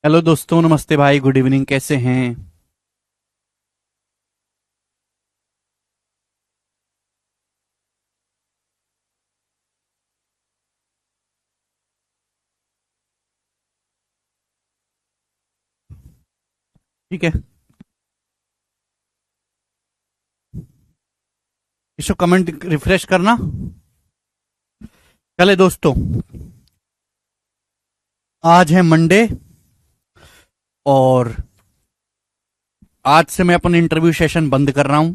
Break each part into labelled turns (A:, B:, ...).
A: Hello दोस्तों, नमस्ते भाई, गुड इवनिंग। कैसे हैं? ठीक है। इसको कमेंट रिफ्रेश करना। चले दोस्तों, आज है मंडे और आज से मैं अपना इंटरव्यू सेशन बंद कर रहा हूं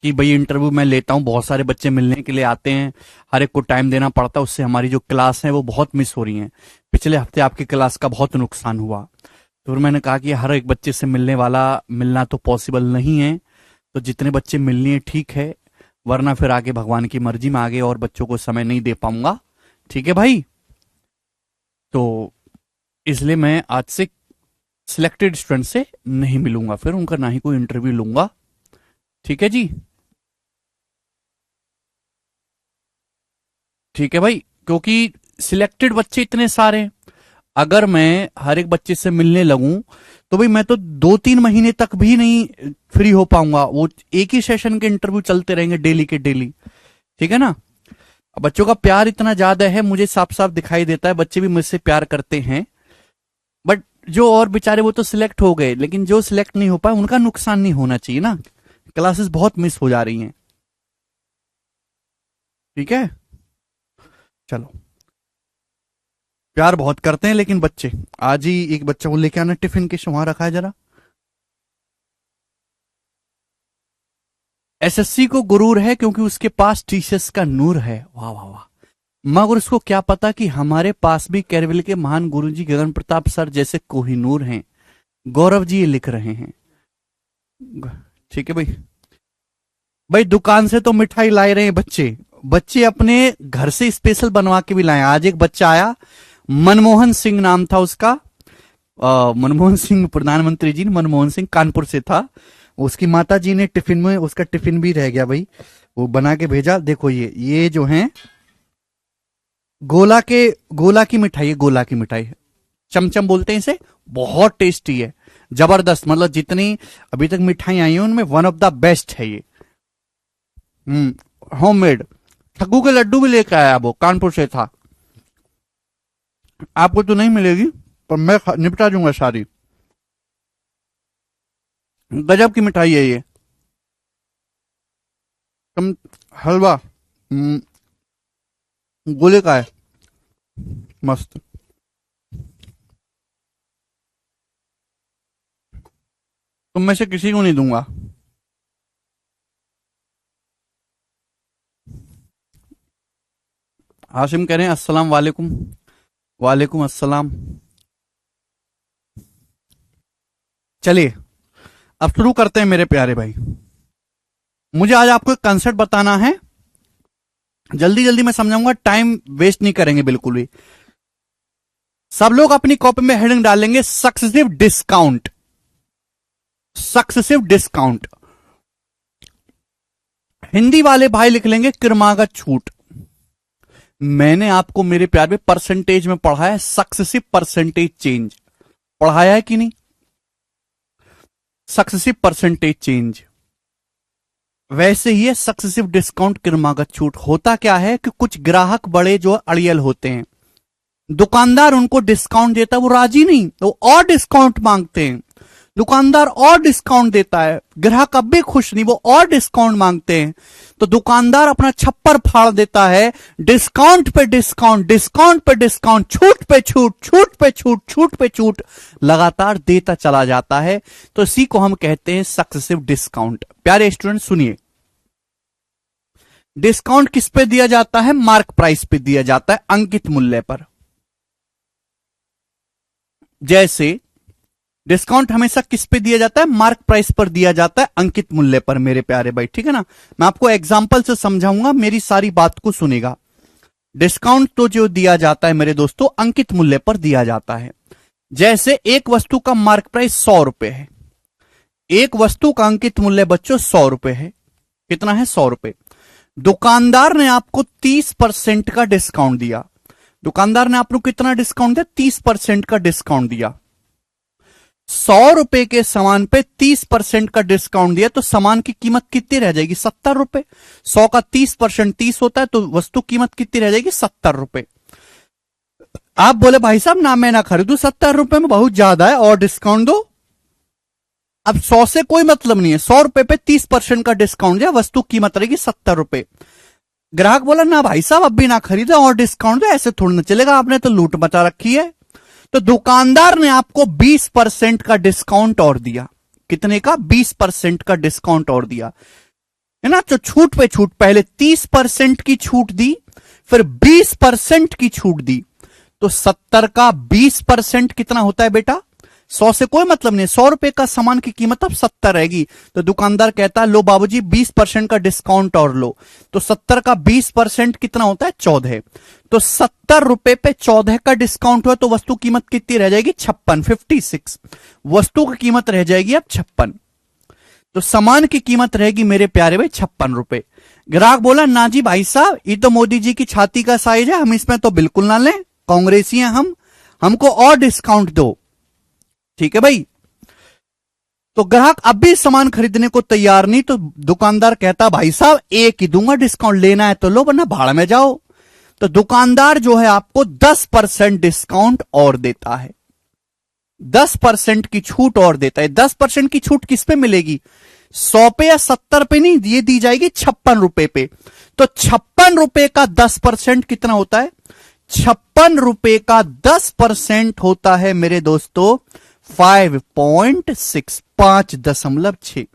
A: कि भाई इंटरव्यू मैं लेता हूं। बहुत सारे बच्चे मिलने के लिए आते हैं, हर एक को टाइम देना पड़ता है, उससे हमारी जो क्लास है वो बहुत मिस हो रही है। पिछले हफ्ते आपकी क्लास का बहुत नुकसान हुआ, तो फिर मैंने कहा कि हर एक बच्चे से मिलना तो पॉसिबल नहीं है। तो जितने बच्चे मिलनी है ठीक है, वरना फिर आगे भगवान की मर्जी में आगे और बच्चों को समय नहीं दे पाऊंगा। ठीक है भाई। तो इसलिए मैं आज से सिलेक्टेड स्टूडेंट से नहीं मिलूंगा, फिर उनका ना ही कोई इंटरव्यू लूंगा। ठीक है जी। ठीक है भाई, क्योंकि सिलेक्टेड बच्चे इतने सारे हैं। अगर मैं हर एक बच्चे से मिलने लगूं तो भाई मैं तो 2-3 महीने तक भी नहीं फ्री हो पाऊंगा। वो एक ही सेशन के इंटरव्यू चलते रहेंगे डेली के डेली। ठीक है ना। अब बच्चों का प्यार इतना ज्यादा है, मुझे साफ साफ दिखाई देता है, बच्चे भी मुझसे प्यार करते हैं। बट जो और बेचारे वो तो सिलेक्ट हो गए, लेकिन जो सिलेक्ट नहीं हो पाए उनका नुकसान नहीं होना चाहिए ना। क्लासेस बहुत मिस हो जा रही हैं। ठीक है। चलो, प्यार बहुत करते हैं लेकिन बच्चे। आज ही एक बच्चा को लेके आना, टिफिन के वहां रखा है जरा। एसएससी को गुरूर है क्योंकि उसके पास टीचर्स का नूर है। वाह वाह वाह। मगर उसको क्या पता कि हमारे पास भी कैरविल के महान गुरुजी गगन प्रताप सर जैसे कोहिनूर हैं। गौरव जी ये लिख रहे हैं। ठीक है भाई। भाई दुकान से तो मिठाई लाए रहे हैं बच्चे। बच्चे अपने घर से स्पेशल बनवा के भी लाए। आज एक बच्चा आया, मनमोहन सिंह नाम था उसका। मनमोहन सिंह प्रधानमंत्री जी, मनमोहन सिंह कानपुर से था। उसकी माता जी ने टिफिन में, उसका टिफिन भी रह गया भाई, वो बना के भेजा। देखो ये जो है गोला के, गोला की मिठाई है, गोला की मिठाई। चमचम बोलते हैं इसे। बहुत टेस्टी है, जबरदस्त। मतलब जितनी अभी तक मिठाई आई है उनमें वन ऑफ द बेस्ट है ये। होममेड। ठग्गू के लड्डू भी लेकर आया, वो कानपुर से था। आपको तो नहीं मिलेगी, पर मैं निपटा दूंगा सारी। गजब की मिठाई है ये। तुम हलवा, गोले का है, मस्त। तुम में से किसी को नहीं दूंगा। हाशिम कह रहे हैं अस्सलाम वालेकुम। वालेकुम अस्सलाम। चलिए, अब शुरू करते हैं मेरे प्यारे भाई। मुझे आज आपको एक कंसेप्ट बताना है, जल्दी जल्दी मैं समझाऊंगा, टाइम वेस्ट नहीं करेंगे बिल्कुल भी। सब लोग अपनी कॉपी में हेडिंग डालेंगे successive discount. Successive discount. Hindi वाले भाई लिख लेंगे क्रमागत छूट। मैंने आपको मेरे प्यार में परसेंटेज में पढ़ा है, सक्सेसिव परसेंटेज चेंज। पढ़ाया है कि नहीं? Successive percentage change. वैसे ही है सक्सेसिव डिस्काउंट, क्रमागत छूट। होता क्या है कि कुछ ग्राहक बड़े जो अड़ियल होते हैं, दुकानदार उनको डिस्काउंट देता है, वो राजी नहीं, तो और डिस्काउंट मांगते हैं। दुकानदार और डिस्काउंट देता है, ग्राहक अब भी खुश नहीं, वो और डिस्काउंट मांगते हैं। तो दुकानदार अपना छप्पर फाड़ देता है, डिस्काउंट पे डिस्काउंट, डिस्काउंट पे डिस्काउंट, छूट पे छूट, छूट पे छूट, छूट पे छूट लगातार देता चला जाता है। तो इसी को हम कहते हैं सक्सेसिव डिस्काउंट। प्यारे स्टूडेंट सुनिए, डिस्काउंट किस पे दिया जाता है? मार्क प्राइस पे दिया जाता है, अंकित मूल्य पर। जैसे डिस्काउंट हमेशा किस पे दिया जाता है? मार्क प्राइस पर दिया जाता है, अंकित मूल्य पर मेरे प्यारे भाई। ठीक है ना। मैं आपको एग्जांपल से समझाऊंगा, मेरी सारी बात को सुनेगा। डिस्काउंट तो जो दिया जाता है मेरे दोस्तों, अंकित मूल्य पर दिया जाता है। जैसे एक वस्तु का मार्क प्राइस 100 रुपए है, एक वस्तु का अंकित मूल्य बच्चों 100 रुपए है। कितना है? 100 रुपए। दुकानदार ने आपको 30% का डिस्काउंट दिया। दुकानदार ने आपको कितना डिस्काउंट दिया? 30% का डिस्काउंट दिया। 100 रुपए के सामान पे 30% का डिस्काउंट दिया तो सामान की कीमत कितनी रह जाएगी? 70 रुपए। 100 का 30% 30 होता है, तो वस्तु कीमत कितनी रह जाएगी? 70 रुपए। आप बोले भाई साहब ना मैं ना खरीदू, 70 रुपए में बहुत ज्यादा है और डिस्काउंट दो। अब 100 से कोई मतलब नहीं है, 100 रुपए पे 30% का डिस्काउंट दिया, वस्तु कीमत रहेगी 70 रुपए। ग्राहक बोला ना भाई साहब अब भी ना खरीदे और डिस्काउंट दे, ऐसे थोड़ी ना चलेगा, आपने तो लूट मचा रखी है। तो दुकानदार ने आपको 20% का डिस्काउंट और दिया। कितने का? 20% का डिस्काउंट और दिया, है ना। तो छूट पे छूट, पहले 30% की छूट दी, फिर 20% की छूट दी। तो 70 का 20% कितना होता है बेटा? 100 से कोई मतलब नहीं, 100 रुपए का सामान की कीमत अब 70 रहेगी। तो दुकानदार कहता है लो बाबूजी 20% का डिस्काउंट और लो। तो 70 का 20% कितना होता है? 14। तो 70 रुपए पे 14 का डिस्काउंट हुआ तो वस्तु कीमत कितनी रह जाएगी? 56, 56। वस्तु की कीमत रह जाएगी अब 56। तो सामान की कीमत रहेगी मेरे प्यारे भाई 56 रुपए। ग्राहक बोला ना जी भाई साहब ये तो मोदी जी की छाती का साइज है, हम इसमें तो बिल्कुल ना लें, कांग्रेसी हैं हम, हमको और डिस्काउंट दो। ठीक है भाई। तो ग्राहक अब भी सामान खरीदने को तैयार नहीं, तो दुकानदार कहता भाई साहब एक ही दूंगा डिस्काउंट, लेना है तो लो वरना भाड़ में जाओ। तो दुकानदार जो है आपको 10% डिस्काउंट और देता है, 10% की छूट और देता है। 10% की छूट किस पे मिलेगी? 100 पे या 70 पे नहीं, ये दी जाएगी 56 रुपए पे। तो 56 रुपए का 10% कितना होता है? 56 रुपए का 10% होता है मेरे दोस्तों 5.6, 5.6।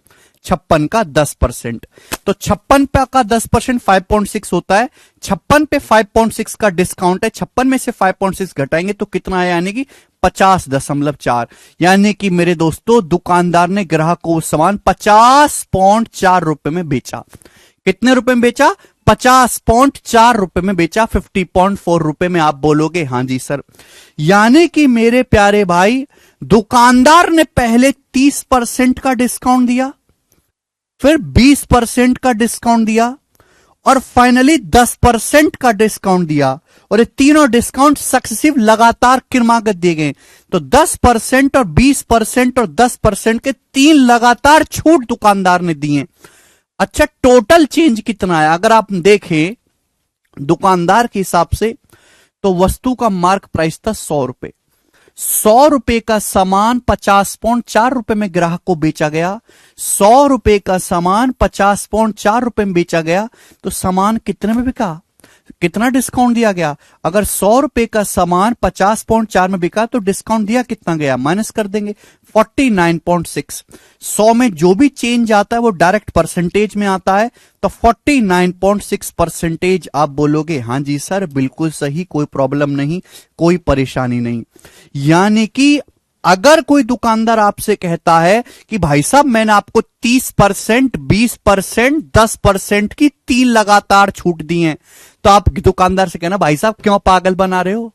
A: 56 का 10%, तो 56 पे का 10% 5.6 होता है। 56 पे 5.6 का डिस्काउंट है, 56 में से 5.6 घटाएंगे तो कितना आया? यानी कि 50.4। यानी कि मेरे दोस्तों दुकानदार ने ग्राहक को सामान 50.4 रुपए में बेचा। कितने रुपए में बेचा? 50.4 रुपए में बेचा। 50.4 रुपए में। आप बोलोगे हां जी सर। यानी कि मेरे प्यारे भाई दुकानदार ने पहले 30% का डिस्काउंट दिया, फिर 20% का डिस्काउंट दिया और फाइनली 10% का डिस्काउंट दिया। और ये तीनों डिस्काउंट सक्सेसिव लगातार क्रमागत दिए गए। तो 10% और 20% और 10% के 3 लगातार छूट दुकानदार ने दिए। अच्छा टोटल चेंज कितना है? अगर आप देखें दुकानदार के हिसाब से तो वस्तु का मार्क प्राइस था 100 रुपए। 100 रुपए का सामान 50.4 रुपए में ग्राहक को बेचा गया। 100 रुपए का सामान 50.4 रुपए में बेचा गया तो सामान कितने में बिका? कितना डिस्काउंट दिया गया? अगर 100 रुपए का सामान 50.4 में बिका तो डिस्काउंट दिया कितना गया? माइनस कर देंगे 49.6। 100 में जो भी चेंज आता है वो डायरेक्ट परसेंटेज में आता है, तो 49.6 परसेंटेज। आप बोलोगे हां जी सर बिल्कुल सही, कोई प्रॉब्लम नहीं, कोई परेशानी नहीं। यानी कि अगर कोई दुकानदार आपसे कहता है कि भाई साहब मैंने आपको 30%, 20%, 10% की 3 लगातार छूट दी है, तो आप दुकानदार से कहना भाई साहब क्यों पागल बना रहे हो?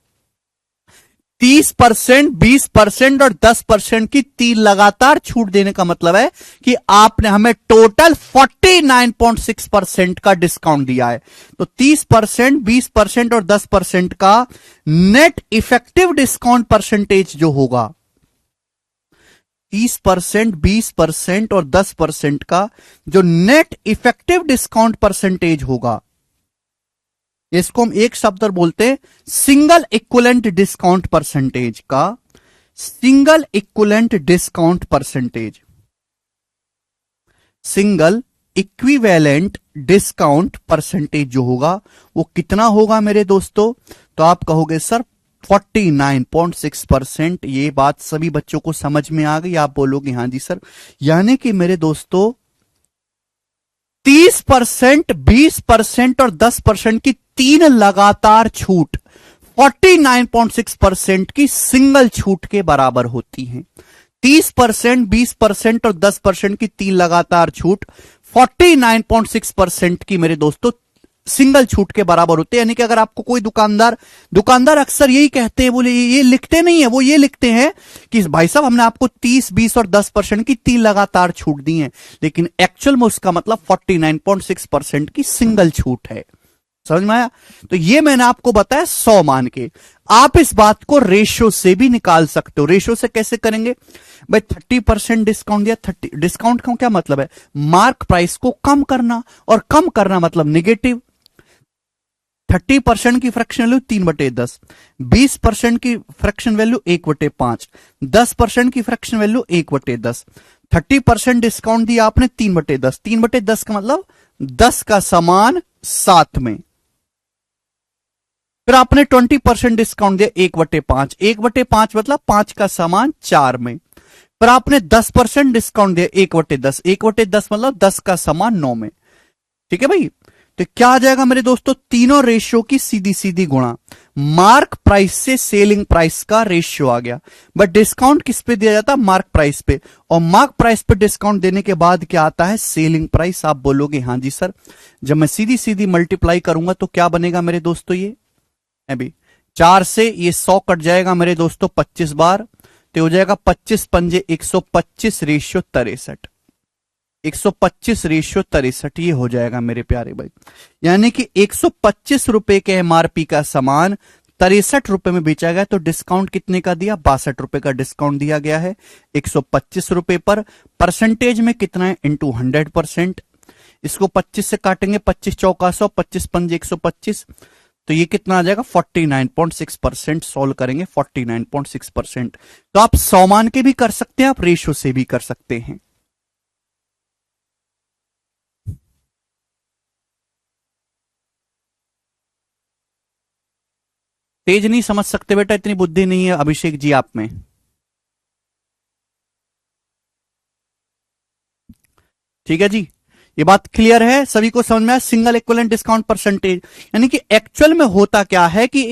A: 30%, 20% और 10% की 3 लगातार छूट देने का मतलब है कि आपने हमें टोटल 49.6% का डिस्काउंट दिया है। तो 30%, 20% और 10% का नेट इफेक्टिव डिस्काउंट परसेंटेज जो होगा, 30%, 20% और 10% का जो नेट इफेक्टिव डिस्काउंट परसेंटेज होगा, इसको हम एक शब्द बोलते हैं सिंगल इक्विवेलेंट डिस्काउंट परसेंटेज का। Single equivalent discount percentage, single equivalent discount percentage जो होगा वो कितना होगा मेरे दोस्तों? तो आप कहोगे सर 49.6%। ये बात सभी बच्चों को समझ में आ गई? आप बोलोगे हां जी सर। यानी कि मेरे दोस्तों 30%, 20% और 10% की 3 लगातार छूट 49.6% की सिंगल छूट के बराबर होती हैं। 30%, 20% और 10% की 3 लगातार छूट 49.6% की मेरे दोस्तों सिंगल छूट के बराबर होते हैं। यानी कि अगर आपको कोई दुकानदार अक्सर यही कहते हैं, बोले ये लिखते नहीं है, वो ये लिखते हैं कि भाई साहब हमने आपको 30, 20 और 10% की 3 लगातार छूट दी है, लेकिन एक्चुअल में उसका मतलब 49.6% की सिंगल छूट है। समझ में आया? तो ये मैंने आपको बताया 100 मान के। आप इस बात को रेशियो से भी निकाल सकते हो। रेशियो से कैसे करेंगे भाई? 30% डिस्काउंट दिया, 30 डिस्काउंट का क्या मतलब है? मार्क प्राइस को कम करना, और कम करना मतलब निगेटिव। 30% की फ्रैक्शन वैल्यू 3/10, 20% की फ्रैक्शन वैल्यू 1/5, 10% की फ्रैक्शन वैल्यू 1/10। 30% डिस्काउंट दिया आपने 3/10, 3/10 का मतलब 10 का सामान 7 में। फिर आपने 20% डिस्काउंट दिया 1/5, 1/5 मतलब 5 का सामान 4 में। फिर आपने 10% डिस्काउंट दिया 1/10, 1/10 मतलब 10 का सामान 9 में। ठीक है भाई? तो क्या आ जाएगा मेरे दोस्तों? तीनों रेशियो की सीधी सीधी गुणा। मार्क प्राइस से सेलिंग प्राइस का रेशियो आ गया। बट डिस्काउंट किस पे दिया जाता है? मार्क प्राइस पे। और मार्क प्राइस पे डिस्काउंट देने के बाद क्या आता है? Selling price. आप बोलोगे हां जी सर, जब मैं सीधी सीधी मल्टीप्लाई करूंगा तो क्या बनेगा मेरे दोस्तों? ये अभी 4 से ये 100 कट जाएगा मेरे दोस्तों 25 बार, तो हो जाएगा 25 पंजे 125 रेशियो 63, 125 रेशियो 63 ये हो जाएगा मेरे प्यारे भाई। यानी कि 125 रुपए के एमआरपी का सामान 63 रुपए में बेचा गया। तो डिस्काउंट कितने का दिया? 62 रुपए का डिस्काउंट दिया गया है 125 रुपए पर। परसेंटेज में कितना है? इंटू 100%। इसको 25 से काटेंगे, 25 चौका 100, 25 पंजे 125, तो ये कितना आ जाएगा? 49.6%। सॉल्व करेंगे 49.6%। तो आप 100 मान के भी कर सकते हैं, आप रेशियो से भी कर सकते हैं। तेज नहीं समझ सकते बेटा, इतनी बुद्धि नहीं है अभिषेक जी आप में। ठीक है जी, ये बात क्लियर है, सभी को समझ में आया? सिंगल इक्विवेलेंट डिस्काउंट परसेंटेज, यानी कि एक्चुअल में होता क्या है कि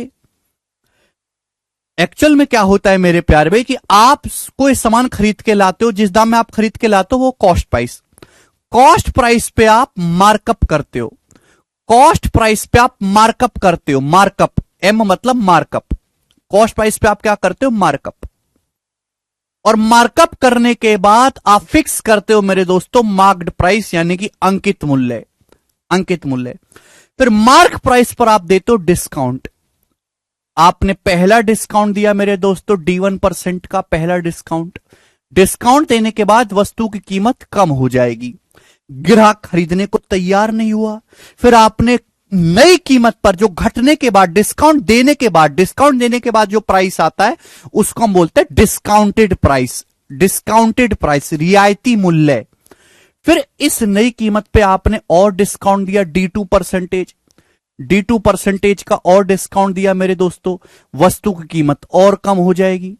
A: एक्चुअल में क्या होता है मेरे प्यारे भाई कि आप कोई सामान खरीद के लाते हो, जिस दाम में आप खरीद के लाते हो वो कॉस्ट प्राइस, कॉस्ट प्राइस पे आप मार्कअप करते हो, कॉस्ट प्राइस पे आप मार्कअप करते हो। मार्कअप, एम मतलब मार्कअप। कॉस्ट प्राइस पे आप क्या करते हो? मार्कअप। और मार्कअप करने के बाद आप फिक्स करते हो मेरे दोस्तों मार्क्ड प्राइस, यानी कि अंकित मूल्य, अंकित मूल्य। फिर मार्क प्राइस पर आप देते हो डिस्काउंट। आपने पहला डिस्काउंट दिया मेरे दोस्तों D1% का पहला डिस्काउंट। डिस्काउंट देने के बाद वस्तु की कीमत कम हो जाएगी, ग्राहक खरीदने को तैयार नहीं हुआ। फिर आपने नई कीमत पर, जो घटने के बाद, डिस्काउंट देने के बाद, डिस्काउंट देने के बाद जो प्राइस आता है उसको हम बोलते हैं डिस्काउंटेड प्राइस। डिस्काउंटेड प्राइस, रियायती मूल्य। फिर इस नई कीमत पे आपने और डिस्काउंट दिया D2%, D2% का और डिस्काउंट दिया मेरे दोस्तों, वस्तु की कीमत और कम हो जाएगी।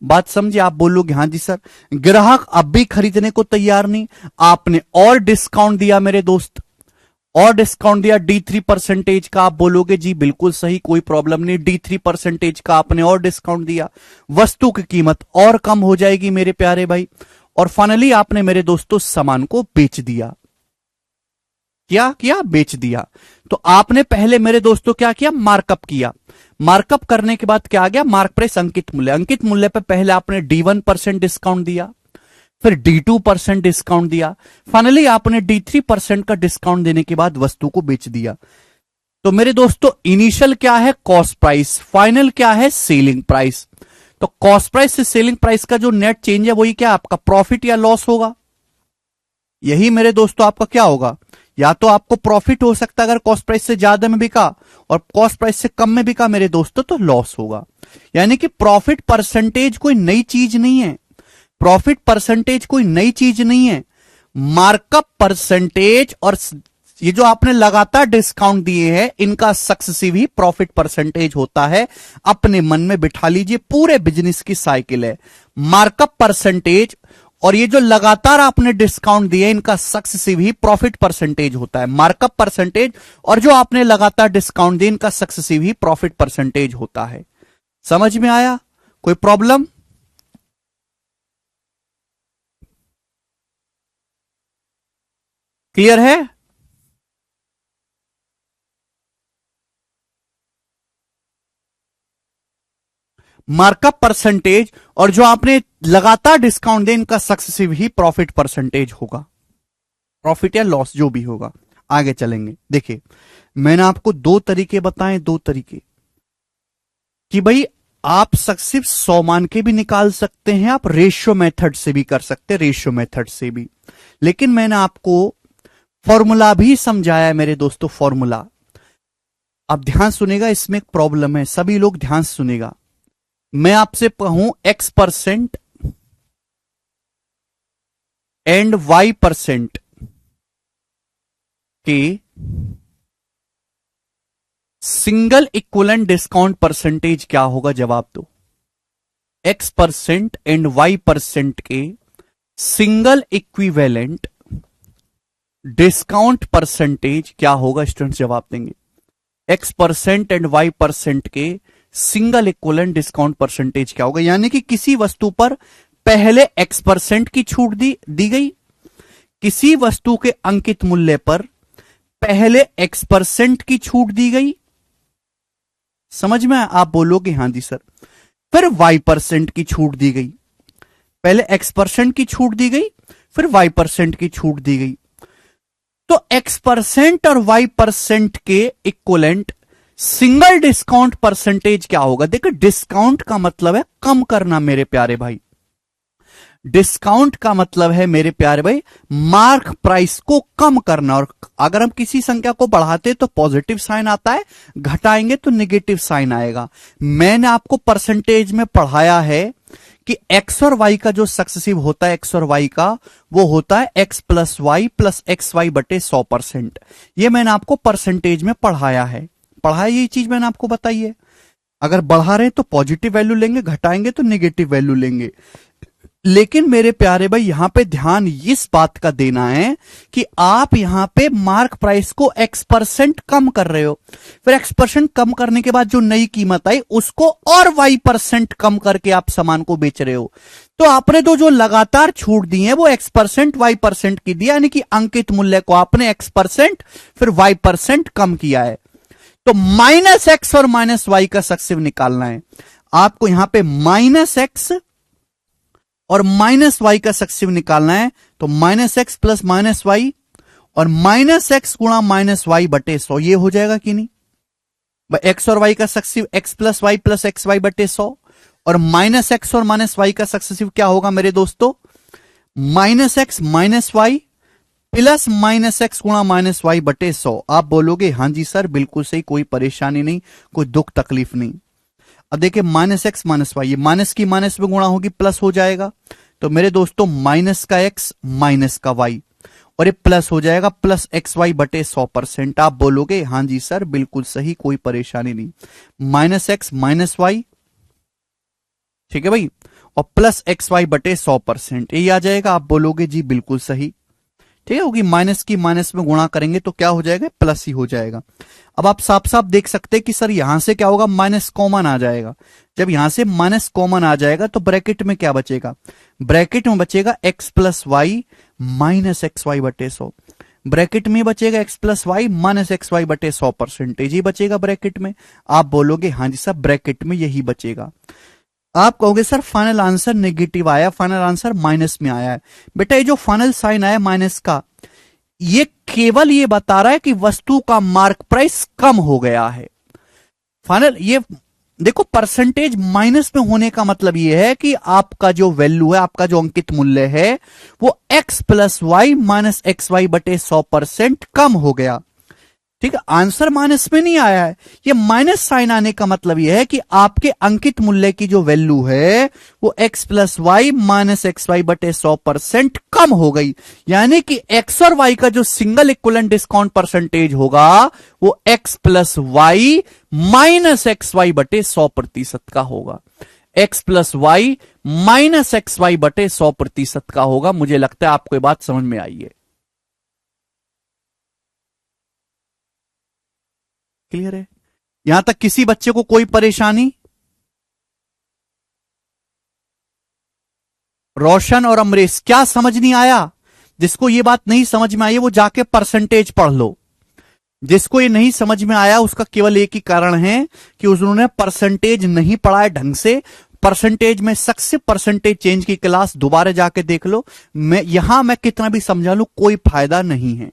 A: बात समझे? आप बोलोगे हां जी सर, ग्राहक अब भी खरीदने को तैयार नहीं, आपने और डिस्काउंट दिया मेरे दोस्त, और डिस्काउंट दिया D3% का। आप बोलोगे जी बिल्कुल सही, कोई प्रॉब्लम नहीं, D3% का आपने और डिस्काउंट दिया, वस्तु की कीमत और कम हो जाएगी मेरे प्यारे भाई। और फाइनली आपने मेरे दोस्तों सामान को बेच दिया। क्या किया? बेच दिया। तो आपने पहले मेरे दोस्तों क्या किया? मार्कअप किया। मार्कअप करने के बाद क्या आ गया? मार्क प्राइस, अंकित मूल्य। अंकित मूल्य पे पहले आपने D1% डिस्काउंट दिया, फिर D2% डिस्काउंट दिया, फाइनली आपने D3% का डिस्काउंट देने के बाद वस्तु को बेच दिया। तो मेरे दोस्तों इनिशियल क्या है? कॉस्ट प्राइस, फाइनल क्या है? Selling price. तो कॉस्ट प्राइस से सेलिंग प्राइस का जो नेट चेंज है वही क्या? आपका प्रॉफिट या लॉस होगा। यही मेरे दोस्तों आपका क्या होगा? या तो आपको प्रॉफिट हो सकता है अगर कॉस्ट प्राइस से ज्यादा में बिका, और कॉस्ट प्राइस से कम में बिका मेरे दोस्तों तो लॉस होगा। यानी कि प्रॉफिट परसेंटेज कोई नई चीज नहीं है, प्रॉफिट परसेंटेज कोई नई चीज नहीं है। मार्कअप परसेंटेज और ये जो आपने लगातार डिस्काउंट दिए हैं इनका सक्सेसिव ही प्रॉफिट परसेंटेज होता है। अपने मन में बिठा लीजिए, पूरे बिजनेस की साइकिल है मार्कअप परसेंटेज, और ये जो लगातार आपने डिस्काउंट दिए इनका सक्सेसिव ही प्रॉफिट परसेंटेज होता है। मार्कअप परसेंटेज और जो आपने लगातार डिस्काउंट दिए इनका सक्सेसिव ही प्रॉफिट परसेंटेज होता है। समझ में आया? कोई प्रॉब्लम? क्लियर है? मार्कअप परसेंटेज और जो आपने लगातार डिस्काउंट दे इनका सक्सेसिव ही प्रॉफिट परसेंटेज होगा, प्रॉफिट या लॉस जो भी होगा। आगे चलेंगे। देखिए, मैंने आपको दो तरीके बताए, दो तरीके कि भाई आप सिर्फ 100 मान के भी निकाल सकते हैं, आप रेशियो मेथड से भी कर सकते हैं, रेशियो मेथड से भी। लेकिन मैंने आपको फॉर्मूला भी समझाया है मेरे दोस्तों, फॉर्मूला। अब ध्यान सुनेगा, इसमें एक प्रॉब्लम है, सभी लोग ध्यान सुनेगा। मैं आपसे कहूं X% एंड Y% के सिंगल इक्विवेलेंट डिस्काउंट परसेंटेज क्या होगा, जवाब दो। X% एंड Y% के सिंगल इक्विवेलेंट डिस्काउंट परसेंटेज क्या होगा, स्टूडेंट्स जवाब देंगे। X% एंड Y% के सिंगल इक्विवेलेंट डिस्काउंट परसेंटेज क्या होगा, यानी कि किसी वस्तु पर पहले X% की छूट दी गई, किसी वस्तु के अंकित मूल्य पर पहले X% की छूट दी गई। समझ में? आप बोलोगे हां जी सर। फिर Y% की छूट दी गई, पहले X% की छूट दी गई, फिर Y% की छूट दी गई। तो X% और Y% के इक्विवेलेंट सिंगल डिस्काउंट परसेंटेज क्या होगा? देखो, डिस्काउंट का मतलब है कम करना मेरे प्यारे भाई। डिस्काउंट का मतलब है मेरे प्यारे भाई मार्क प्राइस को कम करना। और अगर हम किसी संख्या को बढ़ाते तो पॉजिटिव साइन आता है, घटाएंगे तो नेगेटिव साइन आएगा। मैंने आपको परसेंटेज में पढ़ाया है कि एक्स और वाई का जो सक्सेसिव होता है, एक्स और वाई का, वो होता है एक्स प्लस एक्स वाई बटे 100%। ये मैंने आपको परसेंटेज में पढ़ाया है, ये चीज मैंने आपको बताई है। अगर बढ़ा रहे तो पॉजिटिव वैल्यू लेंगे, घटाएंगे तो नेगेटिव वैल्यू लेंगे। लेकिन मेरे प्यारे भाई यहां पे ध्यान इस बात का देना है कि आप यहां पे मार्क प्राइस को X% कम कर रहे हो, फिर X% कम करने के बाद जो नई कीमत आई उसको और Y% कम करके आप सामान को बेच रहे हो। तो आपने तो जो लगातार छूट दी है वो X% Y% की दी, यानी कि अंकित मूल्य को आपने X% फिर Y% कम किया है। तो -X और -Y का सक्सेसिव निकालना है आपको। यहां पे -X और -Y का सक्सेसिव निकालना है। तो -X प्लस -Y और -X गुणा -Y बटे 100, ये हो जाएगा कि नहीं? X और Y का सक्सेसिव X प्लस XY बटे 100, और -X और -Y का सक्सेसिव क्या होगा मेरे दोस्तों? -X -Y प्लस -X गुणा -Y बटे 100। आप बोलोगे हां जी सर बिल्कुल सही, कोई परेशानी नहीं, कोई दुख तकलीफ नहीं। अब देखिए -X -Y, ये माइनस की माइनस में गुणा होगी, प्लस हो जाएगा। तो मेरे दोस्तों माइनस का X माइनस का Y, और ये प्लस हो जाएगा प्लस XY बटे 100%। आप बोलोगे हां जी सर बिल्कुल सही, कोई परेशानी नहीं। -X -Y, ठीक है भाई, और प्लस XY बटे 100%, यही आ जाएगा। आप बोलोगे जी बिल्कुल सही, ठीक है। होगी माइनस की माइनस में गुणा करेंगे तो क्या हो जाएगा? प्लस ही हो जाएगा। अब आप साफ साफ देख सकते हैं कि सर यहां से क्या होगा? माइनस कॉमन आ जाएगा। जब यहां से माइनस कॉमन आ जाएगा तो ब्रैकेट में क्या बचेगा? ब्रैकेट में बचेगा x plus Y minus X Y बटे 100। ब्रैकेट में बचेगा x plus Y minus X Y बटे 100%, ही बचेगा ब्रैकेट में। आप बोलोगे हाँ जी सर ब्रैकेट में यही बचेगा। आप कहोगे सर फाइनल आंसर नेगेटिव आया, फाइनल आंसर माइनस में आया है। बेटा ये जो फाइनल साइन आया माइनस का, ये केवल ये बता रहा है कि वस्तु का मार्क प्राइस कम हो गया है। फाइनल ये देखो, परसेंटेज माइनस में होने का मतलब ये है कि आपका जो वैल्यू है, आपका जो अंकित मूल्य है, वो x plus Y minus X Y बटे 100% कम हो गया। ठीक है, आंसर माइनस में नहीं आया है। ये माइनस साइन आने का मतलब यह है कि आपके अंकित मूल्य की जो वैल्यू है वो x plus Y minus X Y बटे 100% कम हो गई। यानी कि x और y का जो सिंगल इक्विवेलेंट डिस्काउंट परसेंटेज होगा वो x plus Y minus X Y बटे 100% का होगा। x plus Y minus X Y बटे 100% का होगा। मुझे लगता है आपको ये बात समझ में आई है। क्लियर है? यहां तक किसी बच्चे को कोई परेशानी? रोशन और अमरीश, क्या समझ नहीं आया? जिसको ये बात नहीं समझ में आई वो जाके परसेंटेज पढ़ लो। जिसको ये नहीं समझ में आया उसका केवल एक ही कारण है कि उन्होंने परसेंटेज नहीं पढ़ा है ढंग से। परसेंटेज में सक्सेसिव परसेंटेज चेंज की क्लास दोबारा जाके देख लो। मैं कितना भी समझा लूं कोई फायदा नहीं है।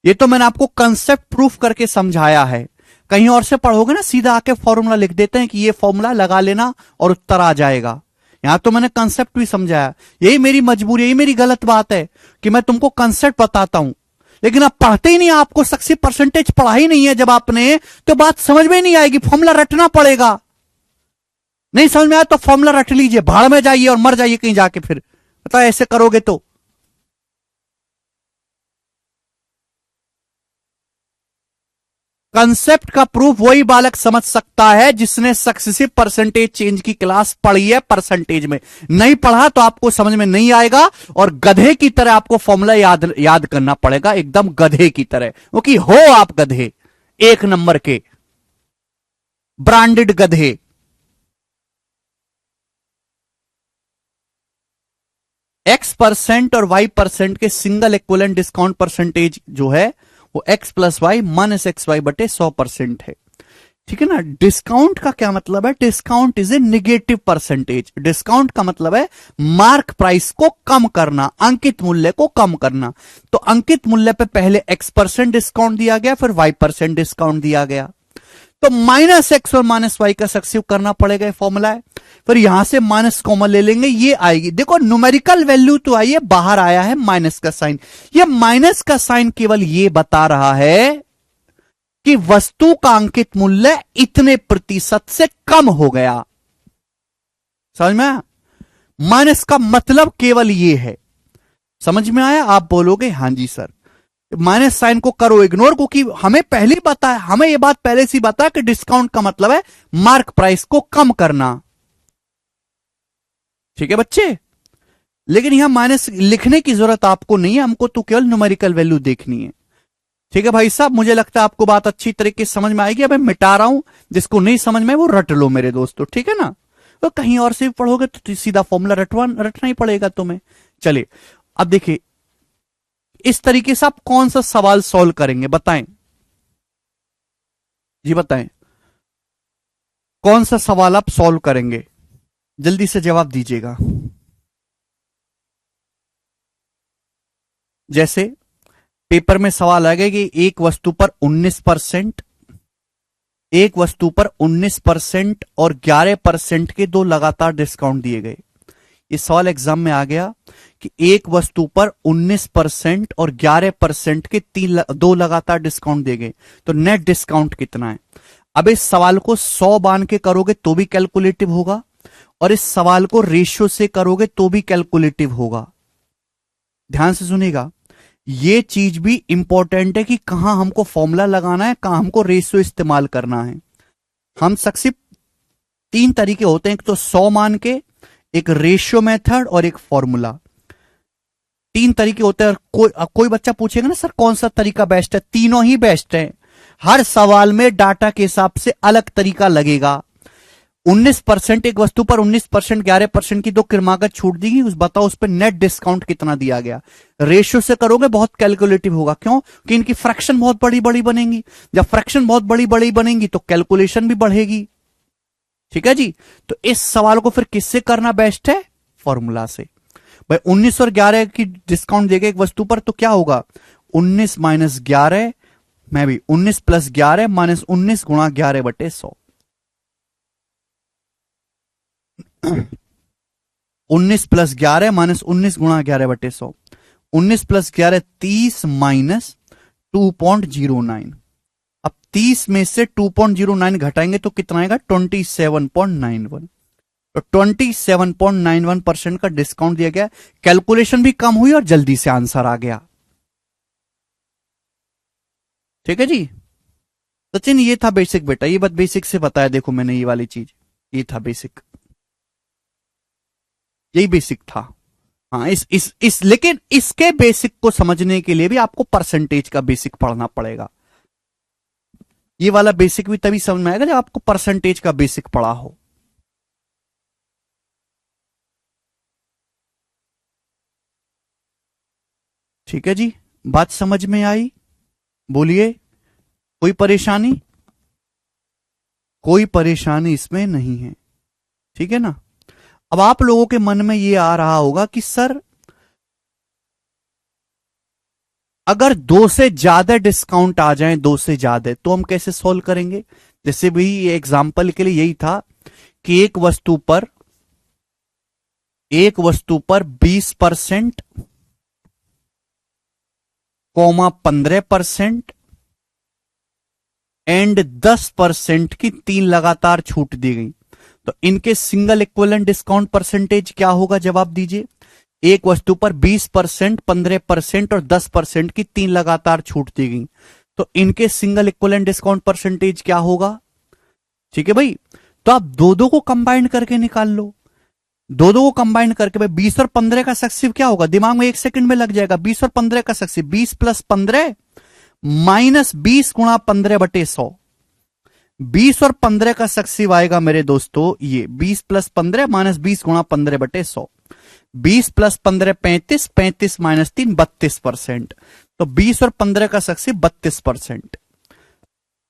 A: ये तो मैंने आपको कंसेप्ट प्रूफ करके समझाया है। कहीं और से पढ़ोगे ना सीधा आके फॉर्मूला लिख देते हैं कि ये फॉर्मूला लगा लेना और उत्तर आ जाएगा। यहां तो मैंने कंसेप्ट भी समझाया। यही मेरी मजबूरी, यही मेरी गलत बात है कि मैं तुमको कंसेप्ट बताता हूं लेकिन आप पढ़ते ही नहीं, आपको सक्सेस परसेंटेज पढ़ा ही नहीं है जब आपने, तो बात समझ में नहीं आएगी। फॉर्मूला रटना पड़ेगा। नहीं समझ में आया तो फॉर्मूला रट लीजिए, भाड़ में जाइए और मर जाइए कहीं जाके। फिर पता है ऐसे करोगे तो कंसेप्ट का प्रूफ वही बालक समझ सकता है जिसने सक्सेसिव परसेंटेज चेंज की क्लास पढ़ी है। परसेंटेज में नहीं पढ़ा तो आपको समझ में नहीं आएगा और गधे की तरह आपको फॉर्मूला याद करना पड़ेगा, एकदम गधे की तरह, क्योंकि हो आप गधे, एक नंबर के ब्रांडेड गधे। X% और Y% के सिंगल इक्विवेलेंट डिस्काउंट परसेंटेज जो है वो X plus Y minus X Y बटे 100% है। ठीक है ना। डिस्काउंट का क्या मतलब है? Discount is a negative percentage. Discount का मतलब है मार्क प्राइस को कम करना, अंकित मूल्य को कम करना। तो अंकित मूल्य पे पहले X% डिस्काउंट दिया गया, फिर Y% डिस्काउंट दिया गया, तो माइनस एक्स और माइनस वाई का सक्सेसिव करना पड़ेगा, फॉर्मूला है। फिर यहां से माइनस कॉमन ले लेंगे, ये आएगी। देखो न्यूमेरिकल वैल्यू तो आई है, बाहर आया है माइनस का साइन। ये माइनस का साइन केवल ये बता रहा है कि वस्तु का अंकित मूल्य इतने प्रतिशत से कम हो गया। समझ में आया? माइनस का मतलब केवल ये है। समझ में आया? आप बोलोगे हां जी सर। माइनस साइन को करो इग्नोर, क्योंकि हमें पहले ही पता है, हमें यह बात पहले से पता है कि डिस्काउंट का मतलब है मार्क प्राइस को कम करना। ठीक है बच्चे, लेकिन यहां माइनस लिखने की जरूरत आपको नहीं है, हमको तो केवल न्यूमेरिकल वैल्यू देखनी है। ठीक है भाई साहब, मुझे लगता है आपको बात अच्छी तरीके से समझ में आएगी। अब मैं मिटा रहा हूं, जिसको नहीं समझ में वो रट लो मेरे दोस्तों, ठीक है ना। तो कहीं और से भी पढ़ोगे तो सीधा फॉर्मूला रटना ही पड़ेगा तुम्हें। चलिए अब देखिए, इस तरीके से आप कौन सा सवाल सॉल्व करेंगे बताएं जी, बताएं कौन सा सवाल आप सॉल्व करेंगे, जल्दी से जवाब दीजिएगा। जैसे पेपर में सवाल आएगा कि एक वस्तु पर 19%, एक वस्तु पर 19% और 11% के दो लगातार डिस्काउंट दिए गए। इस सवाल एग्जाम में आ गया कि एक वस्तु पर 19% और 11% के दो लगातार डिस्काउंट दिए गए, तो नेट डिस्काउंट कितना है। अब इस सवाल को 100 बांध के करोगे तो भी कैलकुलेटिव होगा, और इस सवाल को रेशियो से करोगे तो भी कैलकुलेटिव होगा। ध्यान से सुनिएगा, यह चीज भी इंपॉर्टेंट है कि कहां हमको फॉर्मूला लगाना है, कहां हमको रेशियो इस्तेमाल करना है। हम सक्सेस 3 तरीके होते हैं, एक तो 100 मान के, एक रेशियो मेथड और एक फॉर्मूला। 3 तरीके होते हैं। कोई बच्चा पूछेगा ना सर कौन सा तरीका बेस्ट है, तीनों ही बेस्ट है। हर सवाल में डाटा के हिसाब से अलग तरीका लगेगा। 19% एक वस्तु पर 19%, 11% की दो क्रमागत छूट दी, उस बताओ उस पर नेट डिस्काउंट कितना दिया गया। रेशियो से करोगे बहुत कैलकुलेटिव होगा, क्यों कि इनकी फ्रैक्शन बहुत बड़ी बड़ी बनेंगी। जब फ्रैक्शन बहुत बड़ी बड़ी बनेंगी तो कैलकुलेशन भी बढ़ेगी। ठीक है जी। तो इस सवाल को फिर किससे करना बेस्ट है? फॉर्मूला से। भाई 19 और 11 की डिस्काउंट देगा एक वस्तु पर, तो क्या होगा 19 माइनस 11, मैं भी 19 प्लस 11 माइनस 19 गुणा 11 बटे 100। 19 प्लस 11 माइनस 19 गुणा 11 बटे 100। 19 प्लस 11 30 माइनस 2.09। अब 30 में से 2.09 घटाएंगे तो कितना आएगा 27.91। तो 27.91% का डिस्काउंट दिया गया। कैलकुलेशन भी कम हुई और जल्दी से आंसर आ गया। ठीक है जी। सचिन ये था बेसिक बेटा, ये बात बेसिक से बताया। देखो मैंने ये वाली चीज, ये था बेसिक, यही बेसिक था। हाँ इस लेकिन इसके बेसिक को समझने के लिए भी आपको परसेंटेज का बेसिक पढ़ना पड़ेगा। ये वाला बेसिक भी तभी समझ में आएगा जब आपको परसेंटेज का बेसिक पढ़ा हो। ठीक है जी, बात समझ में आई? बोलिए, कोई परेशानी? कोई परेशानी इसमें नहीं है। ठीक है ना। अब आप लोगों के मन में ये आ रहा होगा कि सर अगर दो से ज्यादा डिस्काउंट आ जाए, दो से ज्यादा, तो हम कैसे सॉल्व करेंगे? जैसे भी एग्जाम्पल के लिए यही था कि एक वस्तु पर 20% कॉमा 15% एंड 10% की तीन लगातार छूट दी गई, तो इनके सिंगल इक्विवेलेंट डिस्काउंट परसेंटेज क्या होगा? जवाब दीजिए। एक वस्तु पर 20%, 15% और 10% की तीन लगातार छूट दी गई, तो इनके सिंगल इक्विवेलेंट डिस्काउंट परसेंटेज क्या होगा? ठीक है भाई, तो आप दो दो को कंबाइन करके निकाल लो। दो दो को कंबाइन करके भाई 20 और 15 का सक्सेसिव क्या होगा? दिमाग में एक सेकंड में लग जाएगा। 20 और 15 का सक्सेसिव 20 प्लस 15 माइनस 20 गुणा 15/100। 20 और 15 का सक्सेसिव आएगा मेरे दोस्तों ये 20 प्लस 15 माइनस 20 गुणा 15/100। 20 प्लस 15 35, 35 माइनस 3 32%। तो 20 और 15 का सक्सेसिव 32%